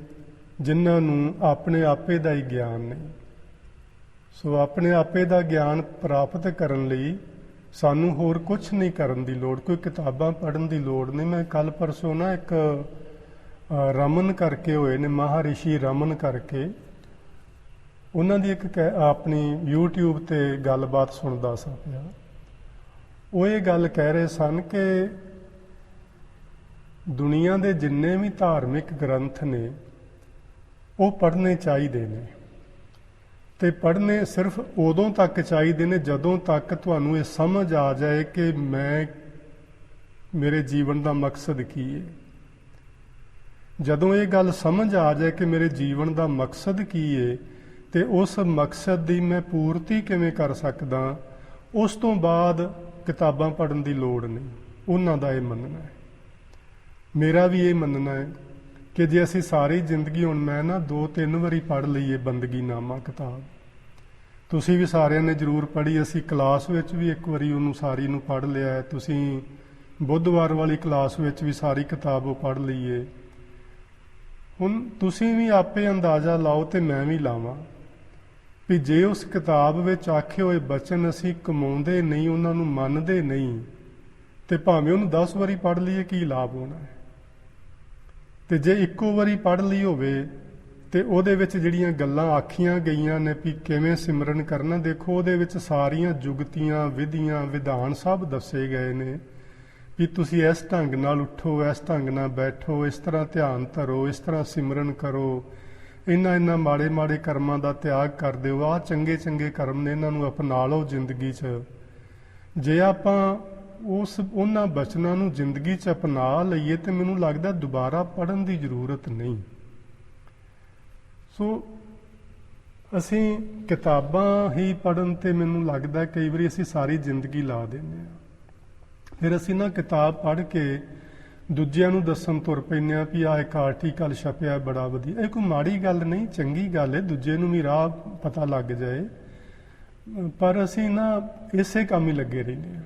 ਜਿਨ੍ਹਾਂ ਨੂੰ ਆਪਣੇ ਆਪੇ ਦਾ ਹੀ ਗਿਆਨ ਨਹੀਂ। ਸੋ ਆਪਣੇ ਆਪੇ ਦਾ ਗਿਆਨ ਪ੍ਰਾਪਤ ਕਰਨ ਲਈ ਸਾਨੂੰ ਹੋਰ ਕੁਝ ਨਹੀਂ ਕਰਨ ਦੀ ਲੋੜ, ਕੋਈ ਕਿਤਾਬਾਂ ਪੜ੍ਹਨ ਦੀ ਲੋੜ ਨਹੀਂ। ਮੈਂ ਕੱਲ ਪਰਸੋਂ ਨਾ ਇੱਕ ਰਮਨ ਕਰਕੇ ਹੋਏ ਨੇ, ਮਹਾਰਿਸ਼ੀ ਰਮਨ ਕਰਕੇ, ਉਹਨਾਂ ਦੀ ਇੱਕ ਆਪਣੀ YouTube ਤੇ ਗੱਲਬਾਤ ਸੁਣਦਾ ਸਾਂ ਪਿਆ। ਉਹ ਇਹ ਗੱਲ ਕਹਿ ਰਹੇ ਸਨ ਕਿ ਦੁਨੀਆ ਦੇ ਜਿੰਨੇ ਵੀ ਧਾਰਮਿਕ ਗ੍ਰੰਥ ਨੇ ਉਹ ਪੜ੍ਹਨੇ ਚਾਹੀਦੇ ਨੇ, ਤੇ ਪੜ੍ਹਨੇ ਸਿਰਫ ਉਦੋਂ ਤੱਕ ਚਾਹੀਦੇ ਨੇ ਜਦੋਂ ਤੱਕ ਤੁਹਾਨੂੰ ਇਹ ਸਮਝ ਆ ਜਾਏ ਕਿ ਮੇਰੇ ਜੀਵਨ ਦਾ ਮਕਸਦ ਕੀ ਹੈ। ਜਦੋਂ ਇਹ ਗੱਲ ਸਮਝ ਆ ਜਾਏ ਕਿ ਮੇਰੇ ਜੀਵਨ ਦਾ ਮਕਸਦ ਕੀ ਹੈ ਤੇ ਉਸ ਮਕਸਦ ਦੀ ਮੈਂ ਪੂਰਤੀ ਕਿਵੇਂ ਕਰ ਸਕਦਾ, ਉਸ ਤੋਂ ਬਾਅਦ ਕਿਤਾਬਾਂ ਪੜ੍ਹਨ ਦੀ ਲੋੜ ਨਹੀਂ। ਉਹਨਾਂ ਦਾ ਇਹ ਮੰਨਣਾ ਹੈ, ਮੇਰਾ ਵੀ ਇਹ ਮੰਨਣਾ ਹੈ ਕਿ ਜੇ ਅਸੀਂ ਸਾਰੀ ਜ਼ਿੰਦਗੀ, ਹੁਣ ਮੈਂ ਨਾ 2-3 ਵਾਰੀ ਪੜ੍ਹ ਲਈਏ ਬੰਦਗੀਨਾਮਾ ਕਿਤਾਬ, ਤੁਸੀਂ ਵੀ ਸਾਰਿਆਂ ਨੇ ਜ਼ਰੂਰ ਪੜ੍ਹੀ, ਅਸੀਂ ਕਲਾਸ ਵਿੱਚ ਵੀ ਇੱਕ ਵਾਰੀ ਉਹਨੂੰ ਸਾਰੀ ਨੂੰ ਪੜ੍ਹ ਲਿਆ ਹੈ, ਤੁਸੀਂ ਬੁੱਧਵਾਰ ਵਾਲੀ ਕਲਾਸ ਵਿੱਚ ਵੀ ਸਾਰੀ ਕਿਤਾਬ ਉਹ ਪੜ੍ਹ ਲਈਏ। ਹੁਣ ਤੁਸੀਂ ਵੀ ਆਪੇ ਅੰਦਾਜ਼ਾ ਲਾਓ ਤੇ ਮੈਂ ਵੀ ਲਾਵਾਂ ਵੀ ਜੇ ਉਸ ਕਿਤਾਬ ਵਿੱਚ ਆਖੇ ਹੋਏ ਬਚਨ ਅਸੀਂ ਕਮਾਉਂਦੇ ਨਹੀਂ, ਉਹਨਾਂ ਨੂੰ ਮੰਨਦੇ ਨਹੀਂ, ਤੇ ਭਾਵੇਂ ਉਹਨੂੰ 10 ਵਾਰੀ ਪੜ੍ਹ ਲਈਏ ਕੀ ਲਾਭ ਹੋਣਾ ਹੈ। ਤੇ ਜੇ ਇੱਕੋ ਵਾਰੀ ਪੜ੍ਹ ਲਈ ਹੋਵੇ ਤੇ ਉਹਦੇ ਵਿੱਚ ਜਿਹੜੀਆਂ ਗੱਲਾਂ ਆਖੀਆਂ ਗਈਆਂ ਨੇ ਵੀ ਕਿਵੇਂ ਸਿਮਰਨ ਕਰਨਾ, ਦੇਖੋ ਉਹਦੇ ਵਿੱਚ ਸਾਰੀਆਂ ਜੁਗਤੀਆਂ, ਵਿਧੀਆਂ, ਵਿਧਾਨ ਸਭ ਦੱਸੇ ਗਏ ਨੇ ਵੀ ਤੁਸੀਂ ਇਸ ਢੰਗ ਨਾਲ ਉੱਠੋ, ਇਸ ਢੰਗ ਨਾਲ ਬੈਠੋ, ਇਸ ਤਰ੍ਹਾਂ ਧਿਆਨ ਧਰੋ, ਇਸ ਤਰ੍ਹਾਂ ਸਿਮਰਨ ਕਰੋ, ਇਹਨਾਂ ਮਾੜੇ ਮਾੜੇ ਕਰਮਾਂ ਦਾ ਤਿਆਗ ਕਰ ਦਿਓ, ਆਹ ਚੰਗੇ ਚੰਗੇ ਕਰਮ ਨੇ, ਇਹਨਾਂ ਨੂੰ ਅਪਣਾ ਲਓ ਜ਼ਿੰਦਗੀ 'ਚ। ਜੇ ਆਪਾਂ ਉਹਨਾਂ ਬਚਨਾਂ ਨੂੰ ਜ਼ਿੰਦਗੀ 'ਚ ਅਪਣਾ ਲਈਏ ਤੇ ਮੈਨੂੰ ਲੱਗਦਾ ਦੁਬਾਰਾ ਪੜ੍ਹਨ ਦੀ ਜ਼ਰੂਰਤ ਨਹੀਂ। ਸੋ ਅਸੀਂ ਕਿਤਾਬਾਂ ਹੀ ਪੜ੍ਹਨ ਤੇ ਮੈਨੂੰ ਲੱਗਦਾ ਕਈ ਵਾਰੀ ਅਸੀਂ ਸਾਰੀ ਜ਼ਿੰਦਗੀ ਲਾ ਦਿੰਦੇ ਹਾਂ। ਫਿਰ ਅਸੀਂ ਨਾ ਕਿਤਾਬ ਪੜ੍ਹ ਕੇ ਦੂਜਿਆਂ ਨੂੰ ਦੱਸਣ ਤੁਰ ਪੈਂਦੇ ਹਾਂ ਵੀ ਆਹ ਇੱਕ ਆਰਟੀਕਲ ਛਪਿਆ ਬੜਾ ਵਧੀਆ। ਇਹ ਕੋਈ ਮਾੜੀ ਗੱਲ ਨਹੀਂ, ਚੰਗੀ ਗੱਲ ਹੈ, ਦੂਜੇ ਨੂੰ ਵੀ ਰਾਹ ਪਤਾ ਲੱਗ ਜਾਏ, ਪਰ ਅਸੀਂ ਨਾ ਇਸੇ ਕੰਮ ਹੀ ਲੱਗੇ ਰਹਿੰਦੇ ਹਾਂ।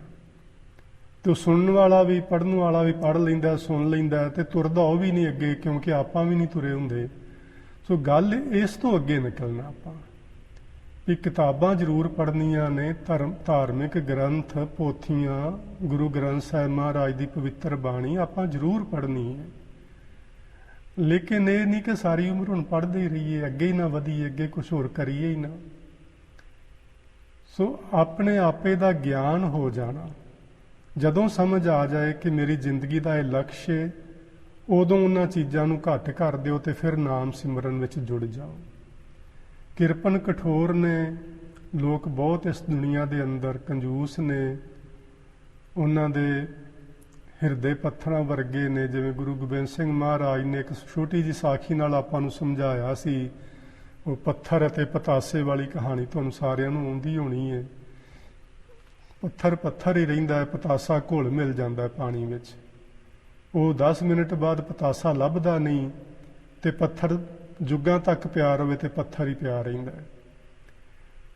ਤੇ ਸੁਣਨ ਵਾਲਾ ਵੀ, ਪੜ੍ਹਨ ਵਾਲਾ ਵੀ ਪੜ੍ਹ ਲੈਂਦਾ, ਸੁਣ ਲੈਂਦਾ, ਤੇ ਤੁਰਦਾ ਉਹ ਵੀ ਨਹੀਂ ਅੱਗੇ, ਕਿਉਂਕਿ ਆਪਾਂ ਵੀ ਨਹੀਂ ਤੁਰੇ ਹੁੰਦੇ। ਸੋ ਗੱਲ ਇਸ ਤੋਂ ਅੱਗੇ ਨਿਕਲਣਾ ਆਪਾਂ ਵੀ ਕਿਤਾਬਾਂ ਜ਼ਰੂਰ ਪੜ੍ਹਨੀਆਂ ਨੇ, ਧਾਰਮਿਕ ਗ੍ਰੰਥ, ਪੋਥੀਆਂ, ਗੁਰੂ ਗ੍ਰੰਥ ਸਾਹਿਬ ਮਹਾਰਾਜ ਦੀ ਪਵਿੱਤਰ ਬਾਣੀ ਆਪਾਂ ਜ਼ਰੂਰ ਪੜ੍ਹਨੀ ਹੈ। ਲੇਕਿਨ ਇਹ ਨਹੀਂ ਕਿ ਸਾਰੀ ਉਮਰ ਹੁਣ ਪੜ੍ਹਦੇ ਹੀ ਰਹੀਏ, ਅੱਗੇ ਹੀ ਨਾ ਵਧੀਏ, ਅੱਗੇ ਕੁਝ ਹੋਰ ਕਰੀਏ ਹੀ ਨਾ। ਸੋ ਆਪਣੇ ਆਪੇ ਦਾ ਗਿਆਨ ਹੋ ਜਾਣਾ, ਜਦੋਂ ਸਮਝ ਆ ਜਾਏ ਕਿ ਮੇਰੀ ਜ਼ਿੰਦਗੀ ਦਾ ਇਹ ਲਕਸ਼ ਹੈ, ਉਦੋਂ ਉਹਨਾਂ ਚੀਜ਼ਾਂ ਨੂੰ ਘੱਟ ਕਰ ਦਿਓ ਤੇ ਫਿਰ ਨਾਮ ਸਿਮਰਨ ਵਿੱਚ ਜੁੜ ਜਾਓ। ਕਿਰਪਨ ਕਠੋਰ ਨੇ, ਲੋਕ ਬਹੁਤ ਇਸ ਦੁਨੀਆ ਦੇ ਅੰਦਰ ਕੰਜੂਸ ਨੇ, ਉਹਨਾਂ ਦੇ ਹਿਰਦੇ ਪੱਥਰਾਂ ਵਰਗੇ ਨੇ। ਜਿਵੇਂ ਗੁਰੂ ਗੋਬਿੰਦ ਸਿੰਘ ਮਹਾਰਾਜ ਨੇ ਇੱਕ ਛੋਟੀ ਜਿਹੀ ਸਾਖੀ ਨਾਲ ਆਪਾਂ ਨੂੰ ਸਮਝਾਇਆ ਸੀ, ਉਹ ਪੱਥਰ ਅਤੇ ਪਤਾਸੇ ਵਾਲੀ ਕਹਾਣੀ ਤੁਹਾਨੂੰ ਸਾਰਿਆਂ ਨੂੰ ਆਉਂਦੀ ਹੋਣੀ ਹੈ। ਪੱਥਰ ਪੱਥਰ ਹੀ ਰਹਿੰਦਾ ਹੈ, ਪਤਾਸਾ ਘੁਲ ਮਿਲ ਜਾਂਦਾ ਹੈ ਪਾਣੀ ਵਿੱਚ। ਉਹ 10 ਮਿੰਟ ਬਾਅਦ ਪਤਾਸਾ ਲੱਭਦਾ ਨਹੀਂ, ਤੇ ਪੱਥਰ ਜੁੱਗਾਂ ਤੱਕ ਪਿਆ ਰਵੇ ਤੇ ਪੱਥਰ ਹੀ ਪਿਆ ਰਹਿੰਦਾ ਹੈ।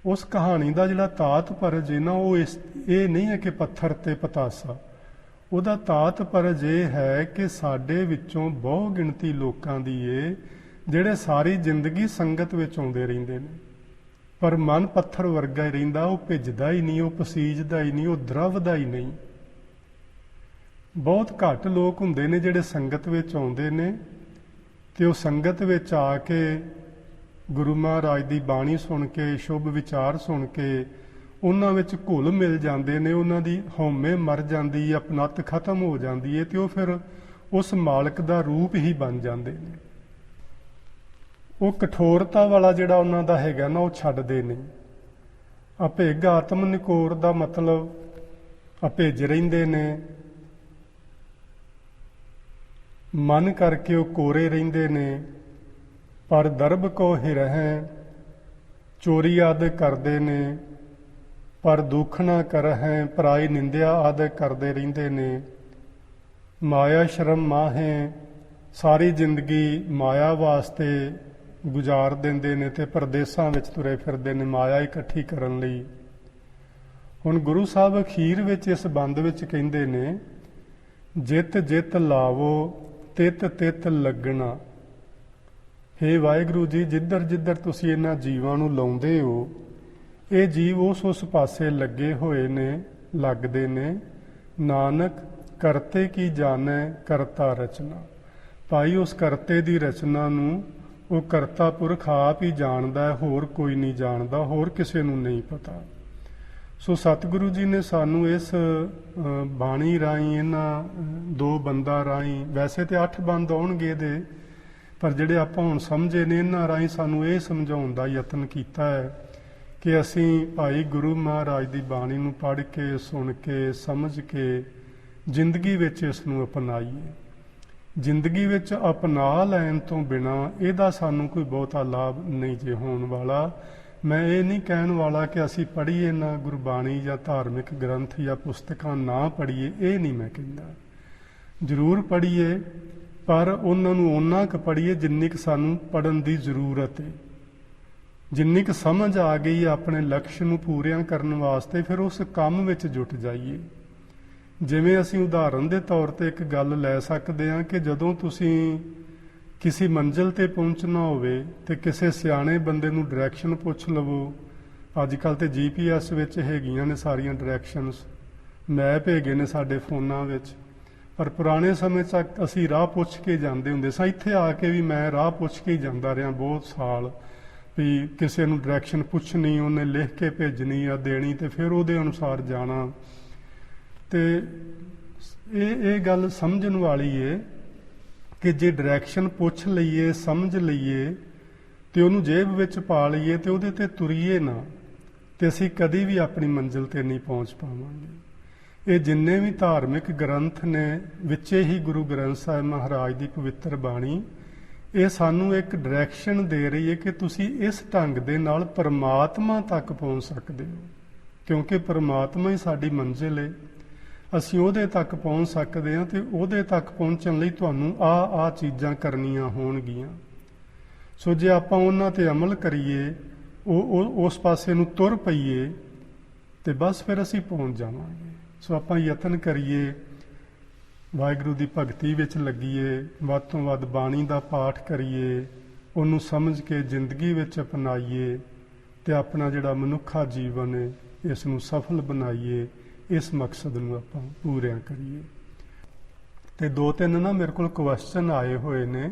ਉਸ ਕਹਾਣੀ ਦਾ ਜਿਹੜਾ ਤਾਤਪਰਜ ਹੈ ਨਾ, ਉਹ ਇਹ ਨਹੀਂ ਹੈ ਕਿ ਪੱਥਰ ਤੇ ਪਤਾਸਾ। ਉਹਦਾ ਤਾਤਪਰਜ ਇਹ ਹੈ ਕਿ ਸਾਡੇ ਵਿੱਚੋਂ ਬਹੁ ਗਿਣਤੀ ਲੋਕਾਂ ਦੀ ਏ ਜਿਹੜੇ ਸਾਰੀ ਜ਼ਿੰਦਗੀ ਸੰਗਤ ਵਿੱਚ ਆਉਂਦੇ ਰਹਿੰਦੇ ਨੇ, ਪਰ ਮਨ ਪੱਥਰ ਵਰਗਾ ਹੀ ਰਹਿੰਦਾ। ਉਹ ਭਿੱਜਦਾ ਹੀ ਨਹੀਂ, ਉਹ ਪਸੀਜਦਾ ਹੀ ਨਹੀਂ, ਉਹ ਦਰਵਦਾ ਹੀ ਨਹੀਂ। ਬਹੁਤ ਘੱਟ ਲੋਕ ਹੁੰਦੇ ਨੇ ਜਿਹੜੇ ਸੰਗਤ ਵਿੱਚ ਆਉਂਦੇ ਨੇ ਤੇ ਉਹ ਸੰਗਤ ਵਿੱਚ ਆ ਕੇ ਗੁਰੂ ਮਹਾਰਾਜ ਦੀ ਬਾਣੀ ਸੁਣ ਕੇ, ਸ਼ੁਭ ਵਿਚਾਰ ਸੁਣ ਕੇ ਉਹਨਾਂ ਵਿੱਚ ਘੁਲ ਮਿਲ ਜਾਂਦੇ ਨੇ। ਉਹਨਾਂ ਦੀ ਹਉਮੈ ਮਰ ਜਾਂਦੀ ਹੈ, ਆਪਣੱਤ ਖਤਮ ਹੋ ਜਾਂਦੀ ਹੈ, ਤੇ ਉਹ ਫਿਰ ਉਸ ਮਾਲਕ ਦਾ ਰੂਪ ਹੀ ਬਣ ਜਾਂਦੇ ਨੇ। ਉਹ ਕਠੋਰਤਾ ਵਾਲਾ ਜਿਹੜਾ ਉਹਨਾਂ ਦਾ ਹੈਗਾ ਨਾ, ਉਹ ਛੱਡਦੇ ਨਹੀਂ। ਅਭਿੱਗ ਆਤਮ ਨਿਕੋਰ ਦਾ ਮਤਲਬ ਅਭਿੱਜ ਰਹਿੰਦੇ ਨੇ, ਮਨ ਕਰਕੇ ਉਹ ਕੋਰੇ ਰਹਿੰਦੇ ਨੇ। ਪਰ ਦਰਬ ਕੋ ਹਿਰਹਿ, ਚੋਰੀ ਆਦਿ ਕਰਦੇ ਨੇ, ਪਰ ਦੁੱਖ ਨਾ ਕਰਹਿ, ਪਰਾਈ ਨਿੰਦਿਆ ਆਦਿ ਕਰਦੇ ਰਹਿੰਦੇ ਨੇ। ਮਾਇਆ ਸ਼ਰਮ ਮਾਹੇ, ਸਾਰੀ ਜ਼ਿੰਦਗੀ ਮਾਇਆ ਵਾਸਤੇ ਗੁਜ਼ਾਰ ਦਿੰਦੇ ਨੇ ਤੇ ਪਰਦੇਸਾਂ ਵਿੱਚ ਤੁਰੇ ਫਿਰਦੇ ਨੇ ਮਾਇਆ ਇਕੱਠੀ ਕਰਨ ਲਈ। ਹੁਣ ਗੁਰੂ ਸਾਹਿਬ ਅਖੀਰ ਵਿੱਚ ਇਸ ਬੰਦ ਵਿੱਚ ਕਹਿੰਦੇ ਨੇ, ਜਿਤ ਜਿਤ ਲਾਵੋ ਤਿਤ ਤਿਤ ਲੱਗਣਾ। ਹੇ ਵਾਹਿਗੁਰੂ ਜੀ, ਜਿੱਧਰ ਜਿੱਧਰ ਤੁਸੀਂ ਇਹਨਾਂ ਜੀਵਾਂ ਨੂੰ ਲਾਉਂਦੇ ਹੋ, ਇਹ ਜੀਵ ਉਸ ਪਾਸੇ ਲੱਗੇ ਹੋਏ ਨੇ, ਲੱਗਦੇ ਨੇ। ਨਾਨਕ ਕਰਤੇ ਕੀ ਜਾਣੈ ਕਰਤਾ ਰਚਨਾ। ਭਾਈ ਉਸ ਕਰਤੇ ਦੀ ਰਚਨਾ ਨੂੰ ਉਹ ਕਰਤਾ ਪੁਰਖ ਆਪ ਹੀ ਜਾਣਦਾ ਹੈ, ਹੋਰ ਕੋਈ ਨਹੀਂ ਜਾਣਦਾ, ਹੋਰ ਕਿਸੇ ਨੂੰ ਨਹੀਂ ਪਤਾ। ਸੋ ਸਤਿਗੁਰੂ ਜੀ ਨੇ ਸਾਨੂੰ ਇਸ ਬਾਣੀ ਰਾਹੀਂ, ਇਹਨਾਂ 2 ਬੰਦਾਂ ਰਾਹੀਂ, ਵੈਸੇ ਤੇ 8 ਬੰਦ ਆਉਣਗੇ ਇਹਦੇ, ਪਰ ਜਿਹੜੇ ਆਪਾਂ ਹੁਣ ਸਮਝੇ ਨੇ, ਇਹਨਾਂ ਰਾਹੀਂ ਸਾਨੂੰ ਇਹ ਸਮਝਾਉਣ ਦਾ ਯਤਨ ਕੀਤਾ ਹੈ ਕਿ ਅਸੀਂ ਭਾਈ ਗੁਰੂ ਮਹਾਰਾਜ ਦੀ ਬਾਣੀ ਨੂੰ ਪੜ੍ਹ ਕੇ, ਸੁਣ ਕੇ, ਸਮਝ ਕੇ ਜ਼ਿੰਦਗੀ ਵਿੱਚ ਇਸ ਨੂੰ ਅਪਣਾਈਏ। ਜ਼ਿੰਦਗੀ ਵਿੱਚ ਅਪਣਾ ਲੈਣ ਤੋਂ ਬਿਨਾਂ ਇਹਦਾ ਸਾਨੂੰ ਕੋਈ ਬਹੁਤਾ ਲਾਭ ਨਹੀਂ ਜੇ ਹੋਣ ਵਾਲਾ। ਮੈਂ ਇਹ ਨਹੀਂ ਕਹਿਣ ਵਾਲਾ ਕਿ ਅਸੀਂ ਪੜ੍ਹੀਏ ਨਾ ਗੁਰਬਾਣੀ ਜਾਂ ਧਾਰਮਿਕ ਗ੍ਰੰਥ ਜਾਂ ਪੁਸਤਕਾਂ ਨਾ ਪੜ੍ਹੀਏ, ਇਹ ਨਹੀਂ ਮੈਂ ਕਹਿੰਦਾ। ਜ਼ਰੂਰ ਪੜ੍ਹੀਏ, ਪਰ ਉਹਨਾਂ ਨੂੰ ਓਨਾ ਕੁ ਪੜ੍ਹੀਏ ਜਿੰਨੀ ਕੁ ਸਾਨੂੰ ਪੜ੍ਹਨ ਦੀ ਜ਼ਰੂਰਤ ਹੈ। ਜਿੰਨੀ ਕੁ ਸਮਝ ਆ ਗਈ ਆਪਣੇ ਲਕਸ਼ ਨੂੰ ਪੂਰਿਆਂ ਕਰਨ ਵਾਸਤੇ, ਫਿਰ ਉਸ ਕੰਮ ਵਿੱਚ ਜੁਟ ਜਾਈਏ। ਜਿਵੇਂ ਅਸੀਂ ਉਦਾਹਰਨ ਦੇ ਤੌਰ ਤੇ ਇੱਕ ਗੱਲ ਲੈ ਸਕਦੇ ਹਾਂ ਕਿ ਜਦੋਂ ਤੁਸੀਂ ਕਿਸੇ ਮੰਜ਼ਿਲ ਤੇ ਪਹੁੰਚਣਾ ਹੋਵੇ ਤੇ ਕਿਸੇ ਸਿਆਣੇ ਬੰਦੇ ਨੂੰ ਡਾਇਰੈਕਸ਼ਨ ਪੁੱਛ ਲਵੋ। ਅੱਜ ਕੱਲ੍ਹ ਤੇ GPS ਵਿੱਚ ਹੈਗੀਆਂ ਨੇ ਸਾਰੀਆਂ ਡਾਇਰੈਕਸ਼ਨਸ, ਮੈਪ ਹੈਗੇ ਨੇ ਸਾਡੇ ਫੋਨਾਂ ਵਿੱਚ, ਪਰ ਪੁਰਾਣੇ ਸਮੇਂ 'ਚ ਅਸੀਂ ਰਾਹ ਪੁੱਛ ਕੇ ਜਾਂਦੇ ਹੁੰਦੇ ਸਾਂ। ਇੱਥੇ ਆ ਕੇ ਵੀ ਮੈਂ ਰਾਹ ਪੁੱਛ ਕੇ ਹੀ ਜਾਂਦਾ ਰਿਹਾ ਬਹੁਤ ਸਾਲ, ਵੀ ਕਿਸੇ ਨੂੰ ਡਾਇਰੈਕਸ਼ਨ ਪੁੱਛਣੀ, ਉਹਨੇ ਲਿਖ ਕੇ ਭੇਜਣੀ ਆ ਦੇਣੀ, ਤੇ ਫਿਰ ਉਹਦੇ ਅਨੁਸਾਰ ਜਾਣਾ। ਤੇ ਇਹ ਗੱਲ ਸਮਝਣ ਵਾਲੀ ਏ ਕਿ ਜੇ ਡਾਇਰੈਕਸ਼ਨ ਪੁੱਛ ਲਈਏ, ਸਮਝ ਲਈਏ ਤੇ ਉਹਨੂੰ ਜੇਬ ਵਿੱਚ ਪਾ ਲਈਏ ਤੇ ਉਹਦੇ ਤੇ ਤੁਰੀਏ ਨਾ, ਤੇ ਅਸੀਂ ਕਦੀ ਵੀ ਆਪਣੀ ਮੰਜ਼ਿਲ ਤੇ ਨਹੀਂ ਪਹੁੰਚ ਪਾਵਾਂਗੇ। ਇਹ ਜਿੰਨੇ ਵੀ ਧਾਰਮਿਕ ਗ੍ਰੰਥ ਨੇ, ਵਿੱਚੇ ਹੀ ਗੁਰੂ ਗ੍ਰੰਥ ਸਾਹਿਬ ਮਹਾਰਾਜ ਦੀ ਪਵਿੱਤਰ ਬਾਣੀ, ਇਹ ਸਾਨੂੰ ਇੱਕ ਡਾਇਰੈਕਸ਼ਨ ਦੇ ਰਹੀ ਹੈ ਕਿ ਤੁਸੀਂ ਇਸ ਢੰਗ ਦੇ ਨਾਲ ਪਰਮਾਤਮਾ ਤੱਕ ਪਹੁੰਚ ਸਕਦੇ ਹੋ, ਕਿਉਂਕਿ ਪਰਮਾਤਮਾ ਹੀ ਸਾਡੀ ਮੰਜ਼ਿਲ ਹੈ। ਅਸੀਂ ਉਹਦੇ ਤੱਕ ਪਹੁੰਚ ਸਕਦੇ ਹਾਂ, ਤੇ ਉਹਦੇ ਤੱਕ ਪਹੁੰਚਣ ਲਈ ਤੁਹਾਨੂੰ ਆਹ ਚੀਜ਼ਾਂ ਕਰਨੀਆਂ ਹੋਣਗੀਆਂ। ਸੋ ਜੇ ਆਪਾਂ ਉਹਨਾਂ ਤੇ ਅਮਲ ਕਰੀਏ, ਉਸ ਪਾਸੇ ਨੂੰ ਤੁਰ ਪਈਏ, ਤੇ ਬਸ ਫਿਰ ਅਸੀਂ ਪਹੁੰਚ ਜਾਵਾਂਗੇ। ਸੋ ਆਪਾਂ ਯਤਨ ਕਰੀਏ, ਵਾਹਿਗੁਰੂ ਦੀ ਭਗਤੀ ਵਿੱਚ ਲੱਗੀਏ, ਵੱਧ ਤੋਂ ਵੱਧ ਬਾਣੀ ਦਾ ਪਾਠ ਕਰੀਏ, ਉਹਨੂੰ ਸਮਝ ਕੇ ਜ਼ਿੰਦਗੀ ਵਿੱਚ ਅਪਣਾਈਏ, ਤੇ ਆਪਣਾ ਜਿਹੜਾ ਮਨੁੱਖਾ ਜੀਵਨ ਹੈ ਇਸ ਨੂੰ ਸਫਲ ਬਣਾਈਏ, ਇਸ ਮਕਸਦ ਨੂੰ ਆਪਾਂ ਪੂਰਿਆਂ ਕਰੀਏ। ਤੇ 2-3 ਨਾ ਮੇਰੇ ਕੋਲ ਕੁਐਸਚਨ ਆਏ ਹੋਏ ਨੇ।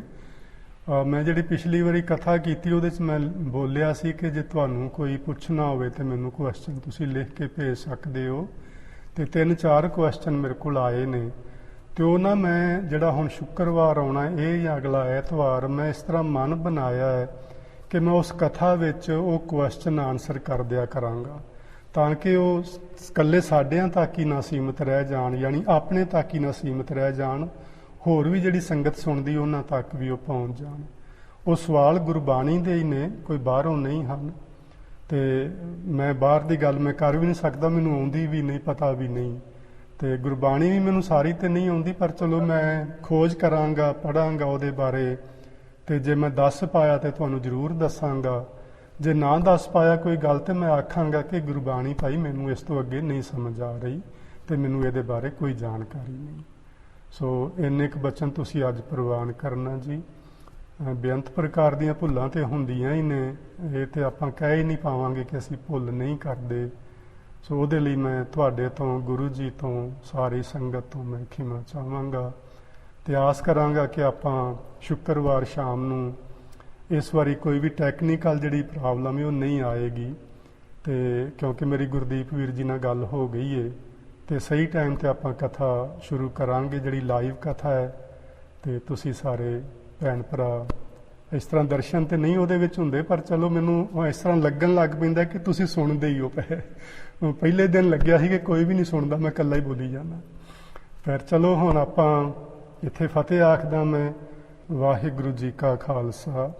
ਮੈਂ ਜਿਹੜੀ ਪਿਛਲੀ ਵਾਰੀ ਕਥਾ ਕੀਤੀ ਉਹਦੇ 'ਚ ਮੈਂ ਬੋਲਿਆ ਸੀ ਕਿ ਜੇ ਤੁਹਾਨੂੰ ਕੋਈ ਪੁੱਛਣਾ ਹੋਵੇ ਤੇ ਮੈਨੂੰ ਕੁਐਸਚਨ ਤੁਸੀਂ ਲਿਖ ਕੇ ਭੇਜ ਸਕਦੇ ਹੋ। ਤੇ 3-4 ਕੁਐਸਚਨ ਮੇਰੇ ਕੋਲ ਆਏ ਨੇ ਤੇ ਉਹ ਨਾ ਮੈਂ ਜਿਹੜਾ ਹੁਣ ਸ਼ੁੱਕਰਵਾਰ ਆਉਣਾ ਇਹ ਜਾਂ ਅਗਲਾ ਐਤਵਾਰ ਮੈਂ ਇਸ ਤਰ੍ਹਾਂ ਮਨ ਬਣਾਇਆ ਹੈ ਕਿ ਮੈਂ ਉਸ ਕਥਾ ਵਿੱਚ ਉਹ ਕੁਐਸਚਨ ਆਨਸਰ ਕਰ ਦਿਆ ਕਰਾਂਗਾ, ਤਾਂ ਕਿ ਉਹ ਇਕੱਲੇ ਸਾਡਿਆਂ ਤੱਕ ਹੀ ਨਾ ਸੀਮਿਤ ਰਹਿ ਜਾਣ, ਯਾਨੀ ਆਪਣੇ ਤੱਕ ਹੀ ਨਾ ਸੀਮਿਤ ਰਹਿ ਜਾਣ, ਹੋਰ ਵੀ ਜਿਹੜੀ ਸੰਗਤ ਸੁਣਦੀ ਉਹਨਾਂ ਤੱਕ ਵੀ ਉਹ ਪਹੁੰਚ ਜਾਣ। ਉਹ ਸਵਾਲ ਗੁਰਬਾਣੀ ਦੇ ਹੀ ਨੇ, ਕੋਈ ਬਾਹਰੋਂ ਨਹੀਂ ਹਨ। ਤੇ ਮੈਂ ਬਾਹਰ ਦੀ ਗੱਲ ਮੈਂ ਕਰ ਵੀ ਨਹੀਂ ਸਕਦਾ, ਮੈਨੂੰ ਆਉਂਦੀ ਵੀ ਨਹੀਂ, ਪਤਾ ਵੀ ਨਹੀਂ। ਤੇ ਗੁਰਬਾਣੀ ਵੀ ਮੈਨੂੰ ਸਾਰੀ ਤੇ ਨਹੀਂ ਆਉਂਦੀ, ਪਰ ਚਲੋ ਮੈਂ ਖੋਜ ਕਰਾਂਗਾ, ਪੜਾਂਗਾ ਉਹਦੇ ਬਾਰੇ। ਤੇ ਜੇ ਮੈਂ ਦੱਸ ਪਾਇਆ ਤੇ ਤੁਹਾਨੂੰ ਜ਼ਰੂਰ ਦੱਸਾਂਗਾ, ਜੇ ਨਾ ਦੱਸ ਪਾਇਆ ਕੋਈ ਗੱਲ ਤੇ ਮੈਂ ਆਖਾਂਗਾ ਕਿ ਗੁਰਬਾਣੀ ਭਾਈ ਮੈਨੂੰ ਇਸ ਤੋਂ ਅੱਗੇ ਨਹੀਂ ਸਮਝ ਆ ਰਹੀ ਤੇ ਮੈਨੂੰ ਇਹਦੇ ਬਾਰੇ ਕੋਈ ਜਾਣਕਾਰੀ ਨਹੀਂ। ਸੋ ਇੰਨੇ ਕੁ ਬਚਨ ਤੁਸੀਂ ਅੱਜ ਪ੍ਰਵਾਨ ਕਰਨਾ ਜੀ। ਬੇਅੰਤ ਪ੍ਰਕਾਰ ਦੀਆਂ ਭੁੱਲਾਂ ਤੇ ਹੁੰਦੀਆਂ ਹੀ ਨੇ, ਇਹ ਤੇ ਆਪਾਂ ਕਹਿ ਹੀ ਨਹੀਂ ਪਾਵਾਂਗੇ ਕਿ ਅਸੀਂ ਭੁੱਲ ਨਹੀਂ ਕਰਦੇ। ਸੋ ਉਹਦੇ ਲਈ ਮੈਂ ਤੁਹਾਡੇ ਤੋਂ, ਗੁਰੂ ਜੀ ਤੋਂ, ਸਾਰੀ ਸੰਗਤ ਤੋਂ ਮੈਂ ਖਿਮਾ ਚਾਹਾਂਗਾ ਤੇ ਆਸ ਕਰਾਂਗਾ ਕਿ ਆਪਾਂ ਸ਼ੁੱਕਰਵਾਰ ਸ਼ਾਮ ਨੂੰ ਇਸ ਵਾਰੀ ਕੋਈ ਵੀ ਟੈਕਨੀਕਲ ਜਿਹੜੀ ਪ੍ਰੋਬਲਮ ਹੈ ਉਹ ਨਹੀਂ ਆਏਗੀ। ਤੇ ਕਿਉਂਕਿ ਮੇਰੀ ਗੁਰਦੀਪ ਵੀਰ ਜੀ ਨਾਲ ਗੱਲ ਹੋ ਗਈ ਹੈ ਤੇ ਸਹੀ ਟਾਈਮ ਤੇ ਆਪਾਂ ਕਥਾ ਸ਼ੁਰੂ ਕਰਾਂਗੇ, ਜਿਹੜੀ ਲਾਈਵ ਕਥਾ ਹੈ। ਤੇ ਤੁਸੀਂ ਸਾਰੇ ਭੈਣ ਭਰਾ ਇਸ ਤਰ੍ਹਾਂ ਦਰਸ਼ਨ ਤੇ ਨਹੀਂ ਉਹਦੇ ਵਿੱਚ ਹੁੰਦੇ, ਪਰ ਚਲੋ ਮੈਨੂੰ ਇਸ ਤਰ੍ਹਾਂ ਲੱਗਣ ਲੱਗ ਪੈਂਦਾ ਕਿ ਤੁਸੀਂ ਸੁਣਦੇ ਹੀ ਹੋ ਪਏ। ਪਹਿਲੇ ਦਿਨ ਲੱਗਿਆ ਸੀ ਕਿ ਕੋਈ ਵੀ ਨਹੀਂ ਸੁਣਦਾ, ਮੈਂ ਇਕੱਲਾ ਹੀ ਬੋਲੀ ਜਾਂਦਾ। ਪਰ ਚਲੋ ਹੁਣ ਆਪਾਂ ਇੱਥੇ ਫਤਿਹ ਆਖਦਾ ਮੈਂ। ਵਾਹਿਗੁਰੂ ਜੀ ਕਾ ਖਾਲਸਾ